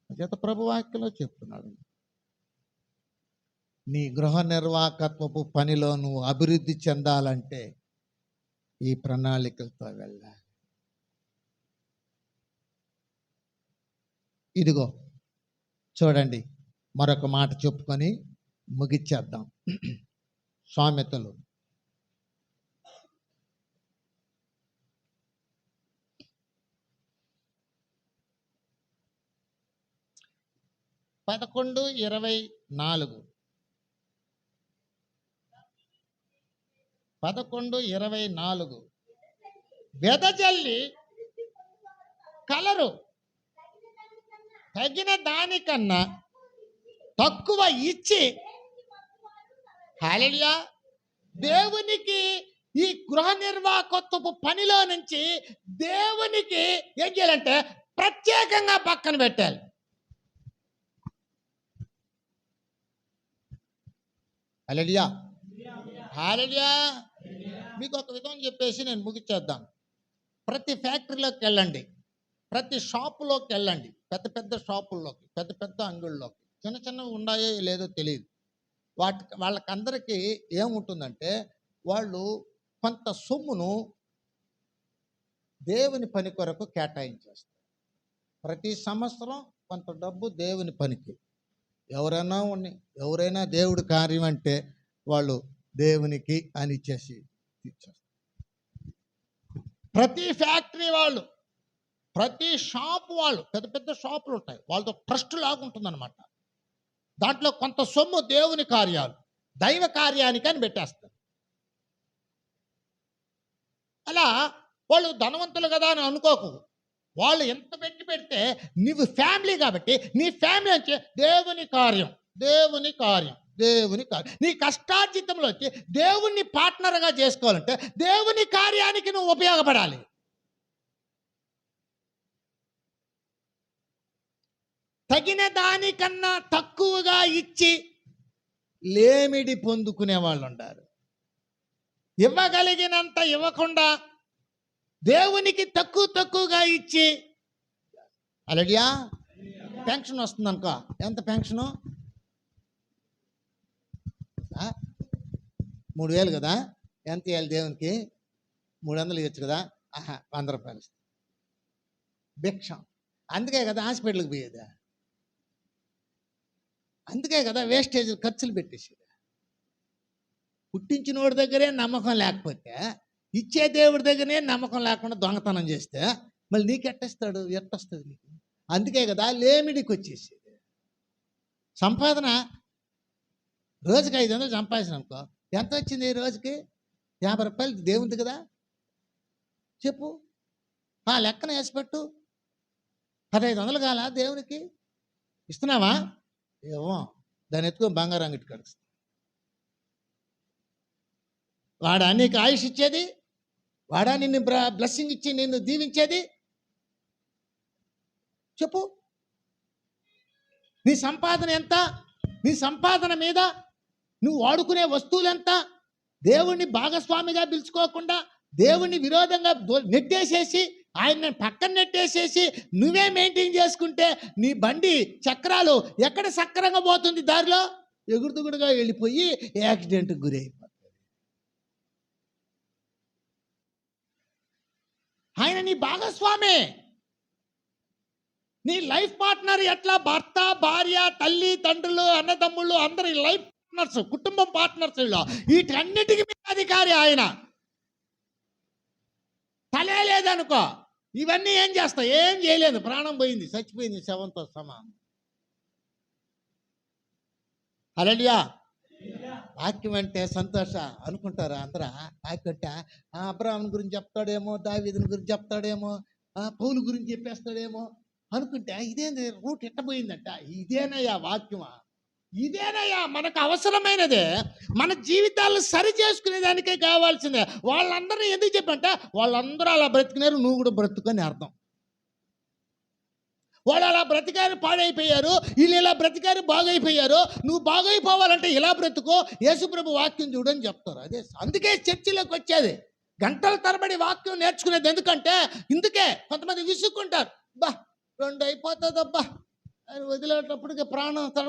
Speaker 1: చేత ప్రభు వాక్యంలో చెప్తున్నాడు, నీ గృహ నిర్వాహకత్వపు పనిలో నువ్వు అభివృద్ధి చెందాలంటే ఈ ప్రణాళికలతో వెళ్ళాలి. ఇదిగో చూడండి, మరొక మాట చెప్పుకొని ముగిచ్చేద్దాం. సామెతలు 11:24. 11:24. వెదజల్లి కలరు, తగిన దానికన్నా తక్కువ ఇచ్చి. హల్లెలూయా. దేవునికి ఈ గృహ నిర్వాహకత్వపు పనిలో నుంచి దేవునికి ఏం చేయాలంటే ప్రత్యేకంగా పక్కన పెట్టాలి. హల్లెలూయా, హల్లెలూయా. మీకు ఒక విధం చెప్పేసి నేను ముగిచ్చేద్దాం. ప్రతి ఫ్యాక్టరీలోకి వెళ్ళండి, ప్రతి షాపులోకి వెళ్ళండి, పెద్ద పెద్ద షాపుల్లోకి, పెద్ద పెద్ద అంగుళ్ళలోకి. చిన్న చిన్నవి ఉన్నాయో లేదో తెలియదు. వాళ్ళకందరికీ ఏముంటుందంటే, వాళ్ళు కొంత సొమ్మును దేవుని పని కొరకు కేటాయించేస్తారు. ప్రతి సంవత్సరం కొంత డబ్బు దేవుని పనికి. ఎవరైనా దేవుడి కార్యం అంటే వాళ్ళు దేవునికి అని ఇచ్చేసి ఇచ్చేస్తారు. ప్రతి ఫ్యాక్టరీ వాళ్ళు, ప్రతి షాప్ వాళ్ళు, పెద్ద పెద్ద షాపులు ఉంటాయి, వాళ్ళతో ట్రస్ట్ లాగా ఉంటుందన్నమాట. దాంట్లో కొంత సొమ్ము దేవుని కార్యాలు, దైవ కార్యానికి అని పెట్టేస్తారు. అలా వాళ్ళు ధనవంతులు కదా అని అనుకోకు. వాళ్ళు ఎంత పెడితే నీవు ఫ్యామిలీ కాబట్టి నీ ఫ్యామిలీ అంటే దేవుని కార్యం, దేవుని కార్యం, దేవుని కార్యం. నీ కష్టార్జితంలో వచ్చి దేవుణ్ణి పార్ట్నర్గా చేసుకోవాలంటే దేవుని కార్యానికి నువ్వు ఉపయోగపడాలి. తగిన దానికన్నా తక్కువగా ఇచ్చి లేమిడి పొందుకునే వాళ్ళు ఉంటారు. ఇవ్వగలిగినంత ఇవ్వకుండా దేవునికి తక్కువగా ఇచ్చి, అలడియా పెన్షన్ వస్తుంది అనుకో. ఎంత పెన్షను? 3,000 కదా. ఎంత ఇవ్వాలి దేవునికి? 300 ఇవ్వచ్చు కదా. 100 రూపాయలు భిక్షం. అందుకే కదా హాస్పిటల్కి పోయేదా, అందుకే కదా వేస్టేజ్ ఖర్చులు పెట్టేసేది. పుట్టించినోడి దగ్గరే నమ్మకం లేకపోతే, ఇచ్చే దేవుడి దగ్గరనే నమ్మకం లేకుండా దొంగతనం చేస్తే మళ్ళీ నీకు ఎట్టొస్తుంది నీకు? అందుకే కదా లేమిడికి వచ్చేసేది. సంపాదన రోజుకి 500 సంపాదించిన అనుకో, ఎంత వచ్చింది రోజుకి? 50 రూపాయలు దేవుంది కదా. చెప్పు, ఆ లెక్కన వేసిపెట్టు. 1,500 కాలా దేవునికి? ఇస్తున్నావా? ఏమో, దాన్ని ఎత్తుకొని బంగారం అంగటి కడుస్తుంది. వాడా నీకు ఆయుష్ ఇచ్చేది? వాడా నిన్ను బ్లెస్సింగ్ ఇచ్చి నిన్ను దీవించేది? చెప్పు. నీ సంపాదన ఎంత? నీ సంపాదన మీద నువ్వు వాడుకునే వస్తువులు ఎంత? దేవుణ్ణి భాగస్వామిగా పిలుచుకోకుండా దేవుణ్ణి విరోధంగా నెట్టేసేసి, ఆయన పక్కన నెట్టేసేసి నువ్వే మెయింటైన్ చేసుకుంటే నీ బండి చక్రాలు ఎక్కడ సక్రంగా పోతుంది? దారిలో ఎగురుతుగుడుగా వెళ్ళిపోయి యాక్సిడెంట్కి గురైపోతుంది. ఆయన నీ భాగస్వామే, నీ లైఫ్ పార్ట్నర్. ఎట్లా భర్త, భార్య, తల్లి, తండ్రులు, అన్నదమ్ముళ్ళు అందరి లైఫ్ పార్ట్నర్స్, కుటుంబం పార్ట్నర్స్. వీటన్నిటికీ మీద అధికారి ఆయన. తలే లేదనుకో, ఇవన్నీ ఏం చేస్తావు? ఏం చేయలేదు. ప్రాణం పోయింది, చచ్చిపోయింది, శవంతో సమానం. హల్లెలూయా. వాక్యం అంటే సంతోష అనుకుంటారా అందరా? వాక్యం అంటే అబ్రాహాం గురించి చెప్తాడేమో, దావీదుని గురించి చెప్తాడేమో, పౌలు గురించి చెప్పేస్తాడేమో అనుకుంటే, ఇదేంది రూట్ ఎట్టబోయిందంట. ఇదేనయ్యా వాక్యమా? ఇదేనయ్యా మనకు అవసరమైనదే. మన జీవితాలను సరి చేసుకునేదానికే కావాల్సిందే. వాళ్ళందరూ ఎందుకు చెప్పంటే, వాళ్ళందరూ అలా బ్రతికినారు, నువ్వు కూడా బ్రతుకని అర్థం. వాళ్ళు అలా బ్రతికారు, పాడైపోయారు. వీళ్ళు ఇలా బ్రతికారు, బాగైపోయారు. నువ్వు బాగైపోవాలంటే ఇలా బ్రతుకో, యేసుప్రభు వాక్యం చూడని చెప్తారు. అదే అందుకే చర్చిలోకి వచ్చేది, గంటల తరబడి వాక్యం నేర్చుకునేది. ఎందుకంటే ఇందుకే కొంతమంది విసుక్కుంటారు. 2 అయిపోతుందబ్బా అని వదిలేటప్పటికి ప్రాణం తడ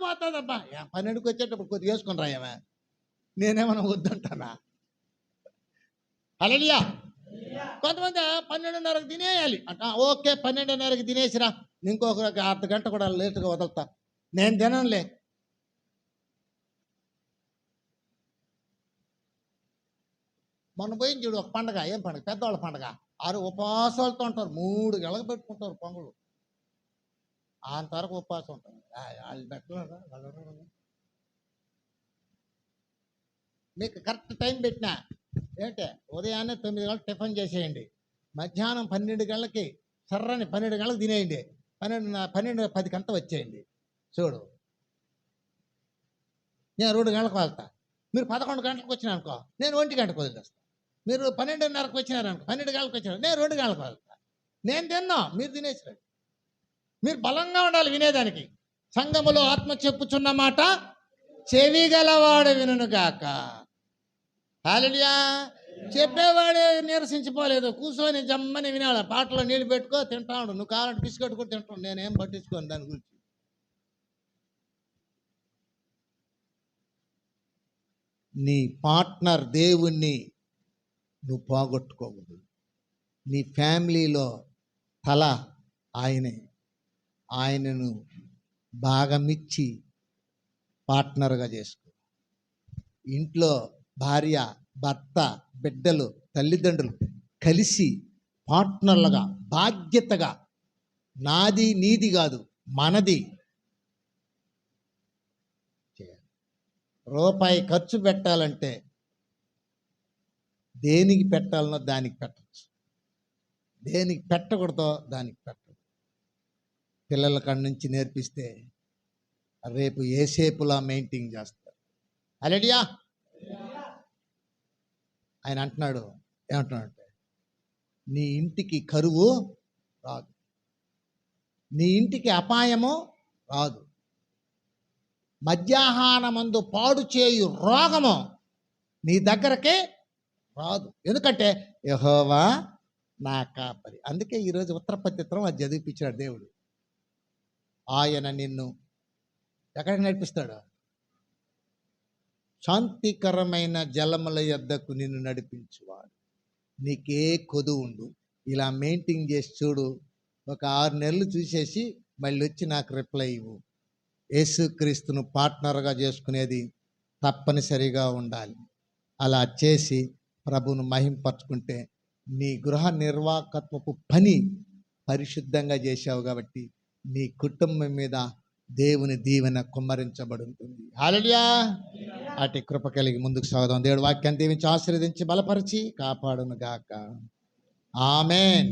Speaker 1: పోతుందబ్బా. 12కి వచ్చేటప్పుడు కొద్దిగా వేసుకొని రాయమా, నేనేమన్నా వద్దంటానా? హల్లెలూయా. కొంతమంది 12:30కి తినేయాలి అంట. ఓకే, 12:30కి తినేసిరా, ఇంకొక అర్ధ గంట కూడా లేటుగా వదులుతా, నేను తిననులే. మొన్న పోయింది చూడు ఒక పండగ. ఏం పండగ? పెద్దవాళ్ళ పండగ. ఉపవాసాలతో ఉంటారు, 3 గెలగ పెట్టుకుంటారు పొంగలు. అంతవరకు ఉపవాసం ఉంటారు. వాళ్ళు పెట్టలేదా? మీకు కరెక్ట్ టైం పెట్టినా ఏంటే, ఉదయాన్నే 9 గంటలకు టిఫిన్ చేసేయండి, మధ్యాహ్నం 12 గంటలకి సర్రని 12 గంటలకు తినేయండి, 12:10కి అంతా వచ్చేయండి. చూడు, నేను 2 గంటలకు వెళ్తా, మీరు 11 గంటలకు వచ్చినారనుకో, నేను 1 గంటకు వదిలేస్తాను. మీరు 12:30కి వచ్చినారనుకో, 12 గంటలకు వచ్చినారు, నేను 2 గంటలకు వెళ్తా. నేను తిన్నా, మీరు తినేసిరండి. మీరు బలంగా ఉండాలి వినేదానికి. సంఘములో ఆత్మ చెప్పుచున్న మాట చెవిగలవాడు వినుగాక. హల్లెలూయా. చెప్పేవాడే నీరసించిపోలేదు, కూర్చొని జమ్మని వినాలి. పాటలో నీళ్ళు పెట్టుకో, తింటా ఉండు. నువ్వు కావాలంటే బిస్కెట్ కూడా తింటావు, నేనేం పట్టించుకోను దాని గురించి. నీ పార్ట్నర్ దేవుణ్ణి నువ్వు పోగొట్టుకోవద్దు. నీ ఫ్యామిలీలో తల ఆయనే. ఆయనను భాగమిచ్చి పార్ట్నర్గా చేసుకో. ఇంట్లో భార్య, భర్త, బిడ్డలు, తల్లిదండ్రులు కలిసి పార్ట్నర్లుగా బాధ్యతగా, నాది నీది కాదు మనది చేయాలి. రూపాయి ఖర్చు పెట్టాలంటే దేనికి పెట్టాలనో దానికి పెట్టచ్చు, దేనికి పెట్టకూడదో దానికి పెట్టదు. పిల్లల కాడి నుంచి నేర్పిస్తే రేపు ఏసేపులా మెయింటైన్ చేస్తారు. హల్లెలూయా. ఆయన అంటున్నాడు, ఏమంటున్నాడంటే, నీ ఇంటికి కరువు రాదు, నీ ఇంటికి అపాయము రాదు, మధ్యాహ్నమందు పాడు చేయు రోగము నీ దగ్గరకే రాదు. ఎందుకంటే యెహోవా నా కాపరి. అందుకే ఈరోజు ఉత్తరపత్రిత్రం అది చదివిపించాడు దేవుడు. ఆయన నిన్ను ఎక్కడికి నడిపిస్తాడు? శాంతికరమైన జలముల యొద్దకు నిన్ను నడిపించువాడు. నీకే కొదువు ఉండు, ఇలా మెయింటైన్ చేసి చూడు. ఒక 6 నెలలు చూసేసి మళ్ళీ వచ్చి నాకు రిప్లై ఇవ్వు. యేసుక్రీస్తును పార్ట్నర్గా చేసుకునేది తప్పనిసరిగా ఉండాలి. అలా చేసి ప్రభువును మహింపరచుకుంటే నీ గృహ నిర్వాహకత్వపు పని పరిశుద్ధంగా చేశావు కాబట్టి నీ కుటుంబం మీద దేవుని దీవెన కుమ్మరించబడి ఉంటుంది. హల్లెలూయా. అటు కృప కలిగి ముందుకు సాగుదాం. దేవుడు వాక్యాన్ని దీవించి ఆశీర్వదించి బలపరిచి కాపాడును గాక. ఆమేన్.